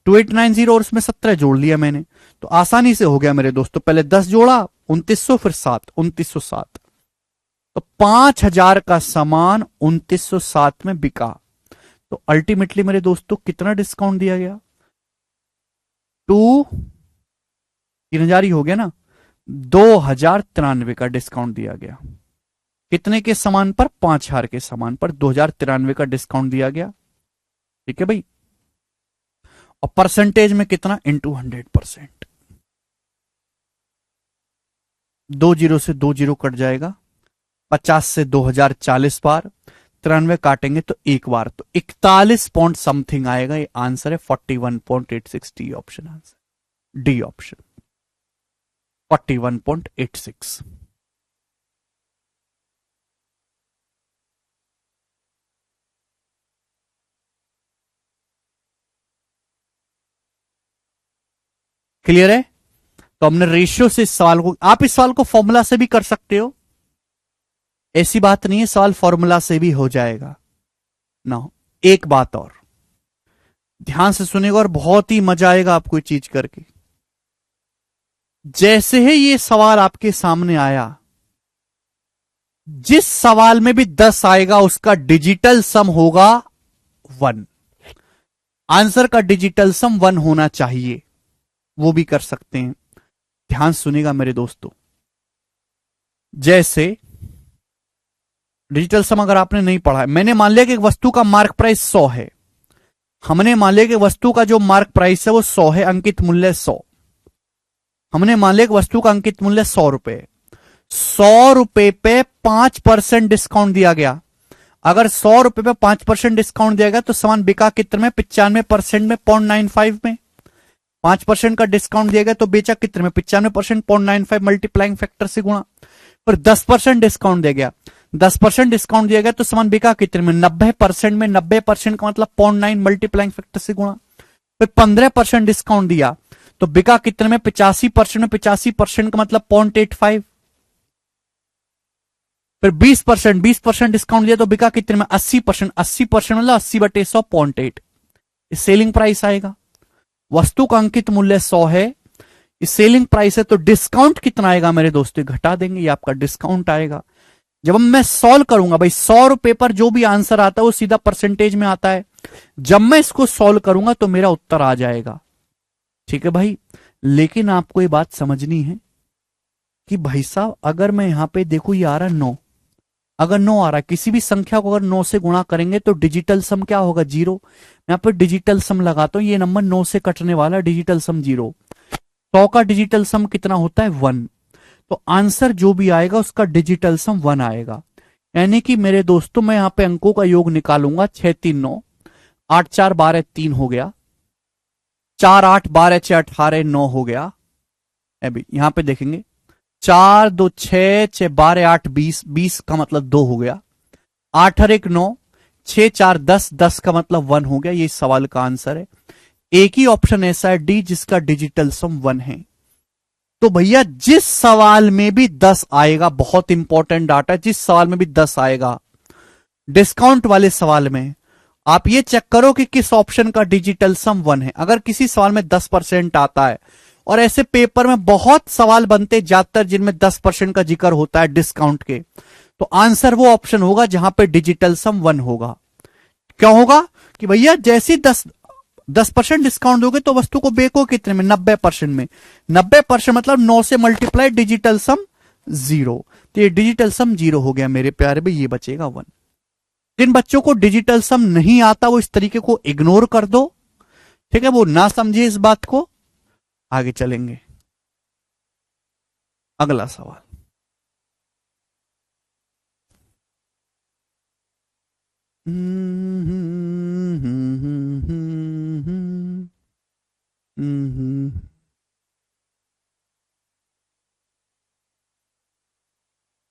A: 2890 और उसमें 17 जोड़ लिया मैंने, तो आसानी से हो गया मेरे दोस्तों। पहले 10 जोड़ा 2900, फिर 7, 2907। तो 5000 का सामान 2907 में बिका। तो अल्टीमेटली मेरे दोस्तों कितना डिस्काउंट दिया गया, 3000 ही हो गया ना, 2093 का डिस्काउंट दिया गया। कितने के सामान पर, 5000 के सामान पर 2093 का डिस्काउंट दिया गया। ठीक है भाई, और परसेंटेज में कितना, इंटू 100%। 2 जीरो से 2 जीरो कट जाएगा, 50 से 2040 बार, 93 काटेंगे तो एक बार, तो 41 पॉइंट समथिंग आएगा। ये आंसर है 41.86, D option answer, D option 41.86। Clear है, तो हमने रेशियो से इस सवाल को, आप इस सवाल को फॉर्मूला से भी कर सकते हो, ऐसी बात नहीं है, सवाल फॉर्मूला से भी हो जाएगा ना। एक बात और ध्यान से सुनेगा और बहुत ही मजा आएगा आपको ये चीज करके। जैसे ही ये सवाल आपके सामने आया, जिस सवाल में भी 10 आएगा उसका डिजिटल सम होगा 1। आंसर का डिजिटल सम 1 होना चाहिए, वो भी कर सकते हैं। ध्यान सुनेगा मेरे दोस्तों, जैसे डिजिटल सम अगर आपने नहीं पढ़ा है, मैंने मान लिया कि वस्तु का मार्क प्राइस 100 है, हमने मान लिया कि वस्तु का जो मार्क प्राइस है वो 100 है, अंकित मूल्य 100। हमने मान लिया कि वस्तु का अंकित मूल्य 100 रुपए, 100 रुपए पे 5% डिस्काउंट दिया गया। अगर 100 रुपए पे 5% डिस्काउंट दिया गया तो सामान बिका कितने में, 95% में, 0.95 में। 5% का डिस्काउंट दिया गया तो बेचा कितने में, 95%, 0.95 मल्टीप्लाइंग फैक्टर से गुणा। पर 10% डिस्काउंट दिया गया, 10% डिस्काउंट दिया गया तो सामान बिका कितने में, 90% में। 90% का मतलब 0.9 मल्टीप्लाइंग फैक्टर से गुणा। फिर 15% डिस्काउंट दिया तो बिका कितने में? 85% में। 85% का मतलब 0.85। फिर 20% डिस्काउंट दिया तो बिका कितने में? 80%। 80% मतलब 80/100 0.8। सेलिंग प्राइस आएगा। वस्तु का अंकित मूल्य 100 है, सेलिंग प्राइस है, तो डिस्काउंट कितना आएगा मेरे दोस्तों? घटा देंगे, ये आपका डिस्काउंट आएगा। जब मैं सॉल्व करूंगा भाई, 100 रुपए पर जो भी आंसर आता है वो सीधा परसेंटेज में आता है। जब मैं इसको सॉल्व करूंगा तो मेरा उत्तर आ जाएगा। ठीक है भाई, लेकिन आपको ये बात समझनी है कि भाई साहब अगर मैं यहां पे देखूं, ये आ रहा 9, अगर 9 आ रहा है, किसी भी संख्या को अगर 9 से गुणा करेंगे तो डिजिटल सम क्या होगा? 0। मैं यहां पे डिजिटल सम लगाता हूं, ये नंबर 9 से कटने वाला, डिजिटल सम 0। 100 का डिजिटल सम कितना होता है? 1। तो आंसर जो भी आएगा उसका डिजिटल सम 1 आएगा। यानी कि मेरे दोस्तों मैं यहां पे अंकों का योग निकालूंगा, 6 3 9, 8 4 12 3 हो गया, 4 8 12 6 18 9 हो गया। अभी यहां पे देखेंगे, 4 2 6 6 12 8 20, 20 का मतलब 2 हो गया, 8 और 1 9, 6 4 10, 10 का मतलब 1 हो गया। ये इस सवाल का आंसर है। एक ही ऑप्शन ऐसा है डी जिसका डिजिटल सम 1 है। तो भैया जिस सवाल में भी 10 आएगा, बहुत इंपॉर्टेंट डाटा, जिस सवाल में भी 10 आएगा डिस्काउंट वाले सवाल में, आप ये चेक करो कि किस ऑप्शन का डिजिटल सम 1 है। अगर किसी सवाल में 10% आता है, और ऐसे पेपर में बहुत सवाल बनते ज्यादातर जिनमें 10% का जिक्र होता है डिस्काउंट के, तो आंसर वो ऑप्शन होगा जहां पे डिजिटल सम 1 होगा। क्या होगा कि भैया जैसे 10% डिस्काउंट दोगे तो वस्तु को बेको कितने में? 90% में। 90% मतलब 9 से मल्टीप्लाई डिजिटल सम 0। तो ये डिजिटल सम 0 हो गया मेरे प्यारे भाई, ये बचेगा 1। जिन बच्चों को डिजिटल सम नहीं आता वो इस तरीके को इग्नोर कर दो, ठीक है, वो ना समझे इस बात को। आगे चलेंगे, अगला सवाल।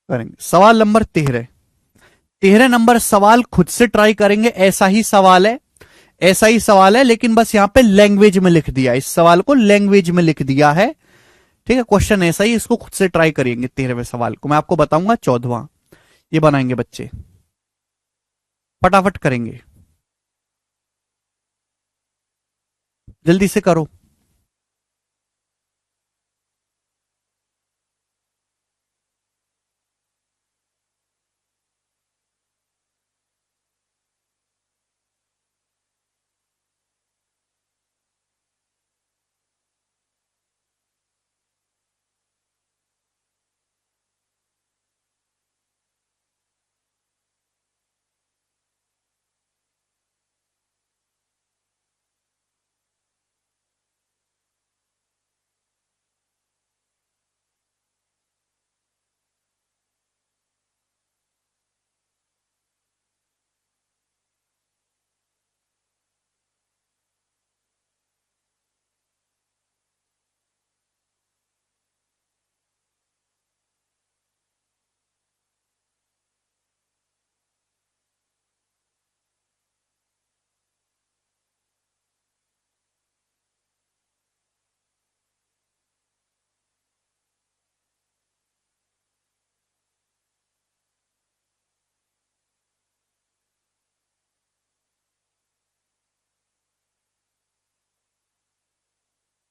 A: करेंगे सवाल नंबर 13। 13 नंबर सवाल खुद से ट्राई करेंगे, ऐसा ही सवाल है, ऐसा ही सवाल है, लेकिन बस यहां पे लैंग्वेज में लिख दिया, इस सवाल को लैंग्वेज में लिख दिया है। ठीक है, क्वेश्चन ऐसा ही, इसको खुद से ट्राई करेंगे। 13वें सवाल को मैं आपको बताऊंगा 14वां, ये बनाएंगे बच्चे, फटाफट करेंगे, जल्दी से करो।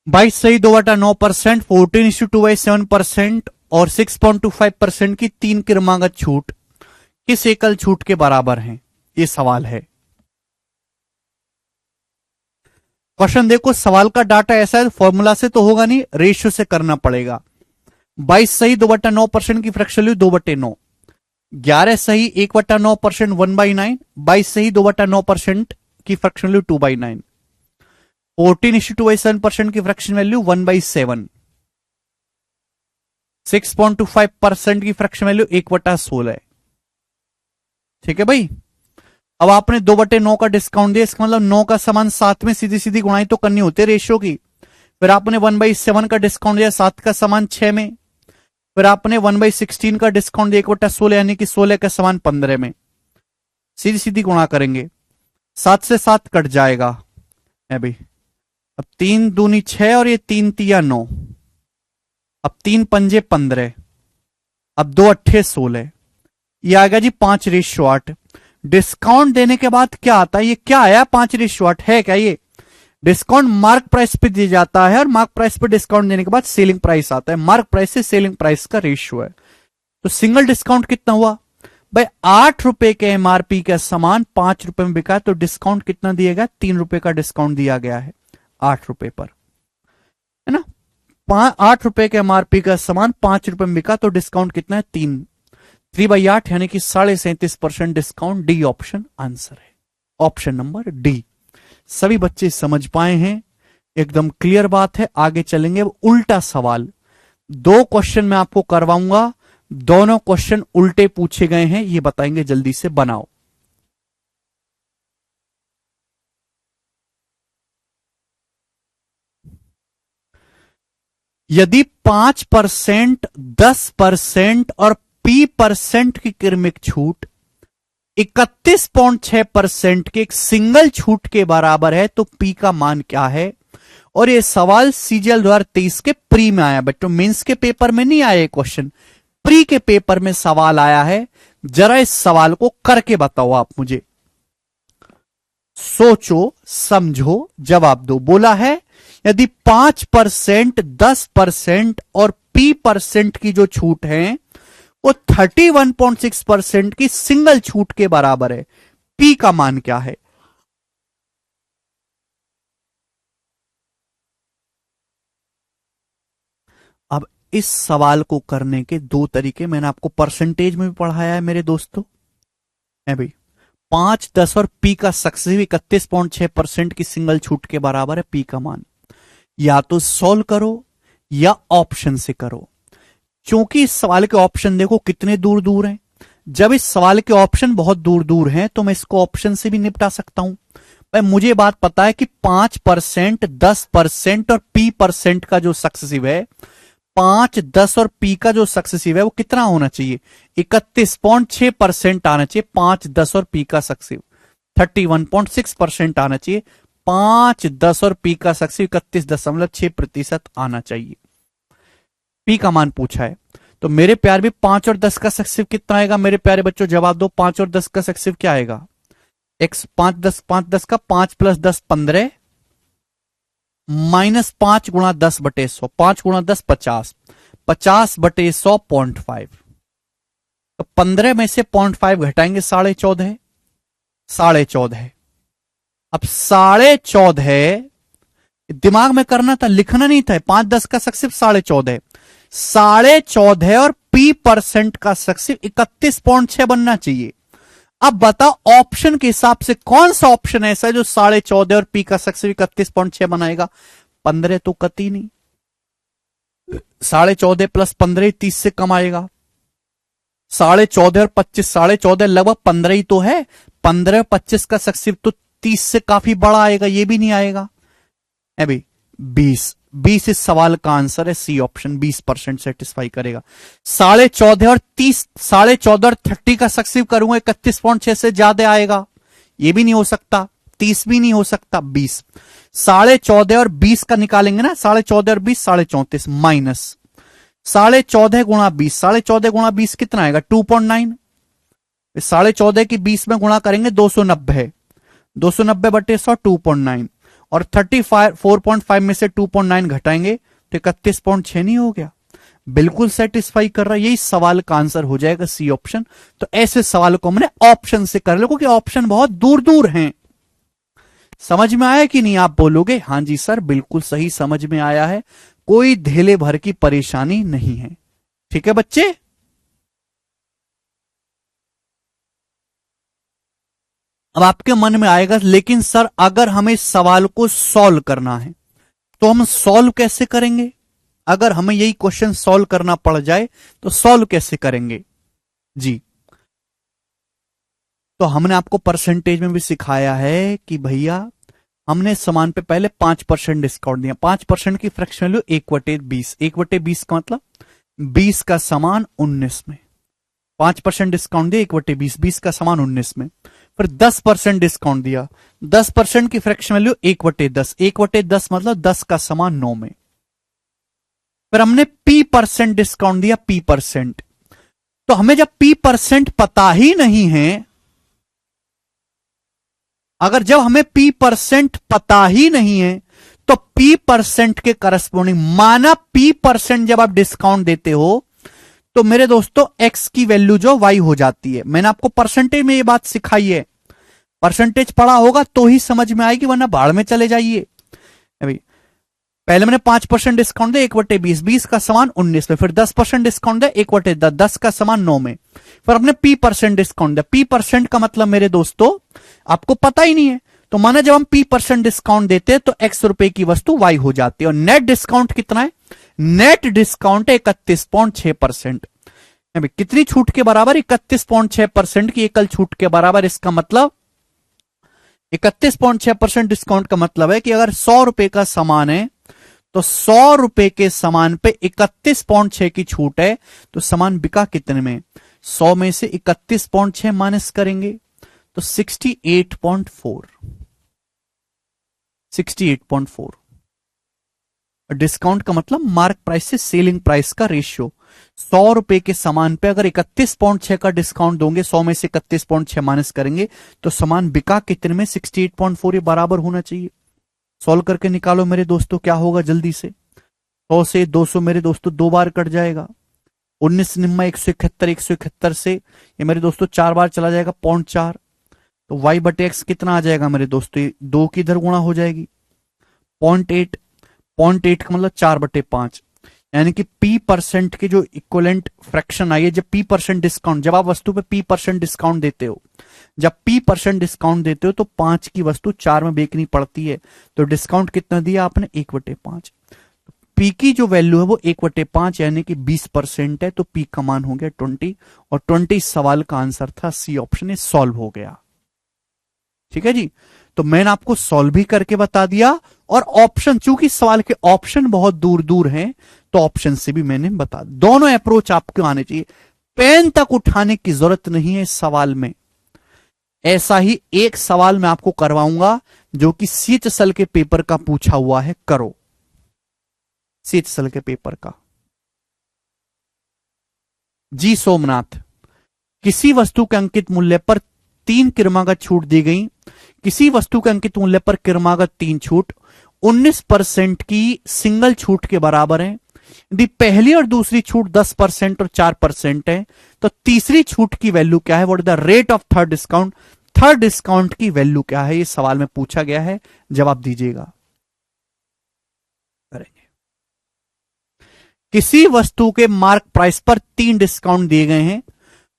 A: बाईस सही 2/9%, 14:2/7% और 6.25% की 3 क्रमागत छूट किस एकल छूट के बराबर है? ये सवाल है। क्वेश्चन देखो, सवाल का डाटा ऐसा है, फॉर्मूला से तो होगा नहीं, रेशियो से करना पड़ेगा। 22 सही 2/9% की फ्रैक्शन वैल्यू 2/9, 11 सही 1/9% 1/9, 22 सही 2/9% की फ्रैक्शन वैल्यू 2/9, 14:2/7% की फ्रैक्शन वैल्यू 1/7, 6.25% की फ्रैक्शन वैल्यू 1/16। ठीक है भाई, अब आपने 2/9 का डिस्काउंट दिया, इसका मतलब 9 का समान 7 में सीधी सीधी गुणाई तो करनी होती है रेशियो की। फिर आपने 1/7 का डिस्काउंट दिया, 7 का समान 6 में। फिर आपने 1/16 का डिस्काउंट दिया 1/16, यानी कि 16 का समान 15 में। सीधी सीधी गुणा करेंगे, 7 से 7 कट जाएगा। अभी अब 3 दूनी 6 और ये 3 तिया 9। अब 3 पंजे 15। अब 2 अट्ठे 16। ये आ गया जी 5:8। डिस्काउंट देने के बाद क्या आता है, ये क्या आया 5:8 है क्या? ये डिस्काउंट मार्क प्राइस पे दिया जाता है और मार्क प्राइस पे डिस्काउंट देने के बाद सेलिंग प्राइस आता है। मार्क प्राइस से सेलिंग प्राइस का रेशियो है। तो सिंगल डिस्काउंट कितना हुआ भाई? 8 रुपए के एमआरपी का सामान 5 रुपए में बिका है, तो डिस्काउंट कितना दिया गया? 3 रुपए का डिस्काउंट दिया गया है 8 रुपए पर, है ना। 8 रुपए के एमआरपी का सामान 5 रुपए में बिका, तो डिस्काउंट कितना है? 3/8 यानी कि 37.5% डिस्काउंट। डी ऑप्शन आंसर है, ऑप्शन नंबर डी। सभी बच्चे समझ पाए हैं, एकदम क्लियर बात है। आगे चलेंगे। अब उल्टा सवाल, 2 क्वेश्चन मैं आपको करवाऊंगा, दोनों क्वेश्चन उल्टे पूछे गए हैं, ये बताएंगे, जल्दी से बनाओ। यदि 5%, 10% और P% की क्रमिक छूट 31.6% के एक सिंगल छूट के बराबर है, तो P का मान क्या है? और ये सवाल CGL 2023 के प्री में आया बच्चों, मेंस के पेपर में नहीं आया ये क्वेश्चन, प्री के पेपर में सवाल आया है। जरा इस सवाल को करके बताओ आप मुझे, सोचो समझो जवाब दो। बोला है यदि 5%, 10% और P% की जो छूट है वो 31.6% की सिंगल छूट के बराबर है, P का मान क्या है? अब इस सवाल को करने के 2 तरीके मैंने आपको परसेंटेज में भी पढ़ाया है मेरे दोस्तों, है भाई। 5, 10 और P का सक्सेसिव 31.6% की सिंगल छूट के बराबर है P का मान। या तो सॉल्व करो या ऑप्शन से करो, क्योंकि इस सवाल के ऑप्शन देखो कितने दूर दूर हैं। जब इस सवाल के ऑप्शन बहुत दूर दूर हैं तो मैं इसको ऑप्शन से भी निपटा सकता हूं। भाई मुझे बात पता है कि 5%, 10% और P% का जो सक्सेसिव है, 5, 10 और P का जो सक्सेसिव है वो कितना होना चाहिए? 31.6% आना चाहिए 5, 10 और P का सक्सेसिव। 31.6% आना चाहिए 5, 10 और P का सक्सेसिव 31.6% आना चाहिए। P का मान पूछा है, तो मेरे प्यार भी 5 और 10 का सक्सेसिव कितना आएगा? मेरे प्यारे बच्चों जवाब दो, 5 और 10 का सक्सेसिव क्या आएगा? x 5, 10, 5, 10 का 5 + 10 15 -5 × 10/100, 5 × 10 50, 50/100 0.5। तो 15 में से 0.5 घटाएंगे 14.5, 14.5। अब 14.5 दिमाग में करना था, लिखना नहीं था। 5, 10 का सक्सेसिव 14.5, 14.5 और P% का सक्सेसिव 31.6 बनना चाहिए। अब बताओ ऑप्शन के हिसाब से कौन सा ऑप्शन ऐसा है जो 14.5 और P का सक्सेसिव 31.6 बनाएगा? 15 तो कती नहीं, 14.5 + 15 30 से कम आएगा। 14.5 और 25, 14.5 लगभग 15 ही तो है। 15, 25 का सक्सेसिव तो 30 से काफी बड़ा आएगा, ये भी नहीं आएगा है भाई। 20 इस सवाल का आंसर है, सी ऑप्शन 20% सेटिस्फाई करेगा। 14.5 और 30, 14.5 और 30 का सक्सेसिव करूंगा 31.6 से ज्यादा आएगा, ये भी नहीं हो सकता। 30 भी नहीं हो सकता। 20, 14.5 और 20 का निकालेंगे ना, 14.5 और 20 34 माइनस 14.5 × 20, 14.5 × 20 कितना आएगा? 2.9। 14.5 की 20 में गुणा करेंगे 290, 290/100 2.9, और 4.5 में से 2.9 घटाएंगे तो 31.6 नहीं हो गया? बिल्कुल सेटिस्फाई कर रहा है, यही सवाल का आंसर हो जाएगा सी ऑप्शन। तो ऐसे सवाल को हमने ऑप्शन से कर लो, क्योंकि ऑप्शन बहुत दूर दूर हैं। समझ में आया कि नहीं? आप बोलोगे हां जी सर बिल्कुल सही समझ में आया है, कोई धेले भर की परेशानी नहीं है। ठीक है बच्चे। अब आपके मन में आएगा लेकिन सर अगर हमें इस सवाल को सॉल्व करना है तो हम सॉल्व कैसे करेंगे? अगर हमें यही क्वेश्चन सॉल्व करना पड़ जाए तो सॉल्व कैसे करेंगे? जी, तो हमने आपको परसेंटेज में भी सिखाया है कि भैया हमने सामान पे पहले 5% डिस्काउंट दिया। 5% की फ्रैक्शन वैल्यू 1/20, 1/20 का मतलब 20 का सामान 19 में। 5% डिस्काउंट दिया 1/20, 20 का सामान 19 में। फिर 10% डिस्काउंट दिया, 10% की फ्रैक्शन वैल्यू 1/10, 1/10 मतलब 10 का समान 9 में। फिर हमने P% डिस्काउंट दिया, P%। तो हमें जब P% पता ही नहीं है, अगर जब हमें P% पता ही नहीं है तो P% के करस्पॉन्डिंग, माना P% जब आप डिस्काउंट देते हो तो मेरे दोस्तों X की वैल्यू जो Y हो जाती है। मैंने आपको परसेंटेज में ये बात सिखाई है, परसेंटेज पढ़ा होगा तो ही समझ में आएगी, वरना भाड़ में चले जाइए। अभी पहले मैंने 5% डिस्काउंट दिया 1/20, 20 का समान 19 में। फिर 10% डिस्काउंट दिया 1/10, 10 का समान 9 में। फिर हमने P% डिस्काउंट दिया। P% का मतलब मेरे दोस्तों आपको पता ही नहीं है, तो माना जब हम P% डिस्काउंट देते हैं तो X रुपए की वस्तु Y हो जाती है। और नेट डिस्काउंट कितना है? Net discount 31.6%। कितनी छूट के बराबर? 31.6% की एकल छूट के बराबर। इसका मतलब 31.6% डिस्काउंट का मतलब है कि अगर 100 रुपए का सामान है तो 100 रुपए के सामान पे 31.6 की छूट है, तो सामान बिका कितने में? 100 में से 31.6 माइनस करेंगे तो 68.4। 68.4। डिस्काउंट का मतलब मार्क प्राइस से सेलिंग प्राइस का रेशियो। 100 रुपए के सामान पे अगर 31.6 का डिस्काउंट दोगे, 100 में से 31.6 माइनस करेंगे तो सामान बिका कितने में? 68.4। ये बराबर होना चाहिए। सॉल्व करके निकालो मेरे दोस्तों, क्या होगा जल्दी से। 100 से 200 मेरे दोस्तों 2 बार कट जाएगा। 19 निम्मा 171, 171 से ये मेरे दोस्तों 4 बार चला जाएगा, 0.4। तो y/x कितना आ जाएगा मेरे दोस्तों? 2 की इधर गुणा हो जाएगी, 0.8। 0.8 का मतलब 4/5, यानी कि P% की जो इक्वलेंट फ्रैक्शन आई है जब P% डिस्काउंट, जब आप वस्तु पे P% डिस्काउंट देते हो, जब P% डिस्काउंट देते हो तो 5 की वस्तु 4 में बेचनी पड़ती है। तो डिस्काउंट कितना दिया आपने? 1/5। P की जो वैल्यू है वो 1/5 यानी कि 20% है, तो P का मान हो गया 20। और 20 सवाल का आंसर था, सी ऑप्शन है, सॉल्व हो गया। ठीक है जी, तो मैंने आपको सॉल्व भी करके बता दिया, और ऑप्शन, चूंकि सवाल के ऑप्शन बहुत दूर दूर हैं तो ऑप्शन से भी मैंने बता, दोनों अप्रोच आपको आने चाहिए। पेन तक उठाने की जरूरत नहीं है इस सवाल में। ऐसा ही एक सवाल मैं आपको करवाऊंगा जो कि CHSL के पेपर का पूछा हुआ है, करो CHSL के पेपर का। जी सोमनाथ, किसी वस्तु के अंकित मूल्य पर 3 क्रमागत छूट दी गई, किसी वस्तु के अंकित मूल्य पर क्रमागत 3 छूट 19% की सिंगल छूट के बराबर है। यदि पहली और दूसरी छूट 10% और 4% है तो तीसरी छूट की वैल्यू क्या है? What is the rate of third discount? Third discount की वैल्यू क्या है? ये सवाल में पूछा गया है, जवाब दीजिएगा। करेंगे। किसी वस्तु के मार्क प्राइस पर 3 डिस्काउंट दिए गए हैं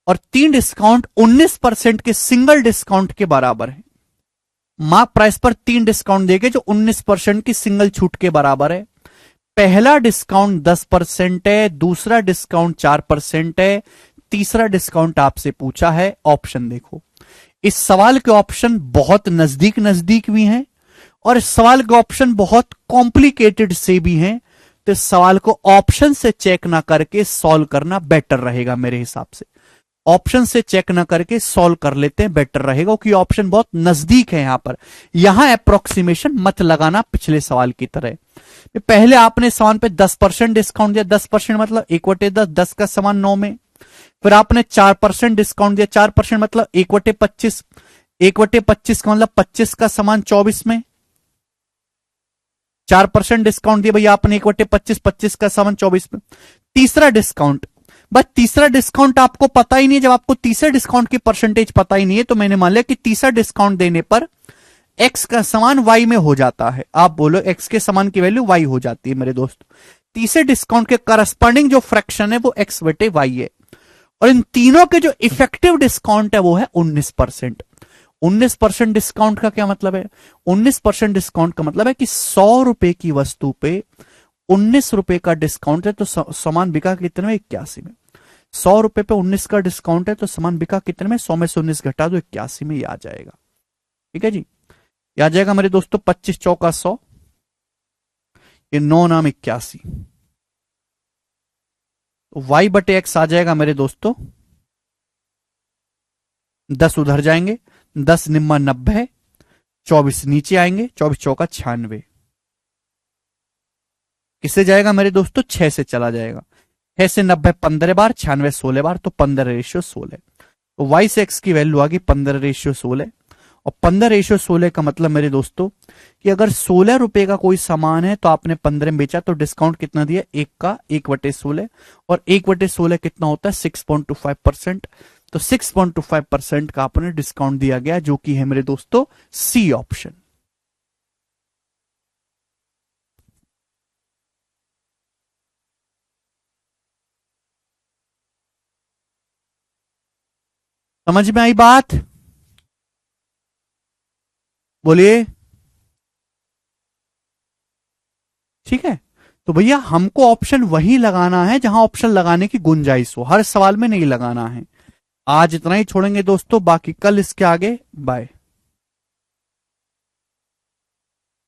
A: और 3 डिस्काउंट 19% के सिंगल डिस्काउंट के बराबर है। मार्क प्राइस पर 3 डिस्काउंट देंगे जो 19% की सिंगल छूट के बराबर है। पहला डिस्काउंट 10% है, दूसरा डिस्काउंट 4% है, तीसरा डिस्काउंट आपसे पूछा है। ऑप्शन देखो, इस सवाल के ऑप्शन बहुत नजदीक नजदीक भी हैं और इस सवाल के ऑप्शन बहुत कॉम्प्लिकेटेड से भी हैं। तो इस सवाल को ऑप्शन से चेक ना करके सॉल्व करना बेटर रहेगा मेरे हिसाब से। ऑप्शन से चेक ना करके सॉल्व कर लेते हैं, बेटर रहेगा, क्योंकि ऑप्शन बहुत नजदीक है। यहां अप्रोक्सीमेशन मत लगाना पिछले सवाल की तरह। पहले आपने सवाल पे 10% डिस्काउंट दिया, 10% मतलब 1/10, 10 का समान 9 में। फिर आपने 4% डिस्काउंट दिया, 4% मतलब 1/25, 1/25 का मतलब 25 का समान 24 में। 4% डिस्काउंट दिया भैया आपने 1/25, 25 का समान 24 में। तीसरा डिस्काउंट, बस तीसरा डिस्काउंट आपको पता ही नहीं है। जब आपको तीसरे डिस्काउंट की परसेंटेज पता ही नहीं है तो मैंने मान लिया कि तीसरा डिस्काउंट देने पर x का समान y में हो जाता है। आप बोलो x के समान की वैल्यू y हो जाती है मेरे दोस्त। तीसरे डिस्काउंट के करस्पॉन्डिंग जो फ्रैक्शन है वो x/y है। और इन तीनों के जो इफेक्टिव डिस्काउंट है वो है 19%। 19% डिस्काउंट का क्या मतलब है? 19% डिस्काउंट का मतलब है कि 100 रुपए की वस्तु पे 19 रुपए का डिस्काउंट है तो सामान बिका कितने में? 81 में। 100 रुपए पे 19 का डिस्काउंट है तो सामान बिका कितने में? 100 में से 19 घटा दो, 81 में। ये आ जाएगा। ठीक है जी, ये आ जाएगा मेरे दोस्तों 25 चौका 100, ये 9 नाम 81। तो y/x आ जाएगा मेरे दोस्तों, 10 उधर जाएंगे 10 निम्मा 90, 24 नीचे आएंगे, 24 चौका 96। किससे जाएगा मेरे दोस्तों? 6 से चला जाएगा। 6 से 90 15 बार, 96 16 बार, तो 15:16। तो y से x की वैल्यू आ गई 15:16। और 15:16 का मतलब मेरे दोस्तों कि अगर 16 रुपए का कोई सामान है तो आपने 15 में बेचा, तो डिस्काउंट कितना दिया? 1 का 1/16। और 1/16 कितना होता है? 6.25%। तो 6.25% का आपने डिस्काउंट दिया गया, जो कि है मेरे दोस्तों सी ऑप्शन। समझ में आई बात? बोलिए। ठीक है, तो भैया हमको ऑप्शन वही लगाना है जहां ऑप्शन लगाने की गुंजाइश हो, हर सवाल में नहीं लगाना है। आज इतना ही छोड़ेंगे दोस्तों, बाकी कल इसके आगे। बाय।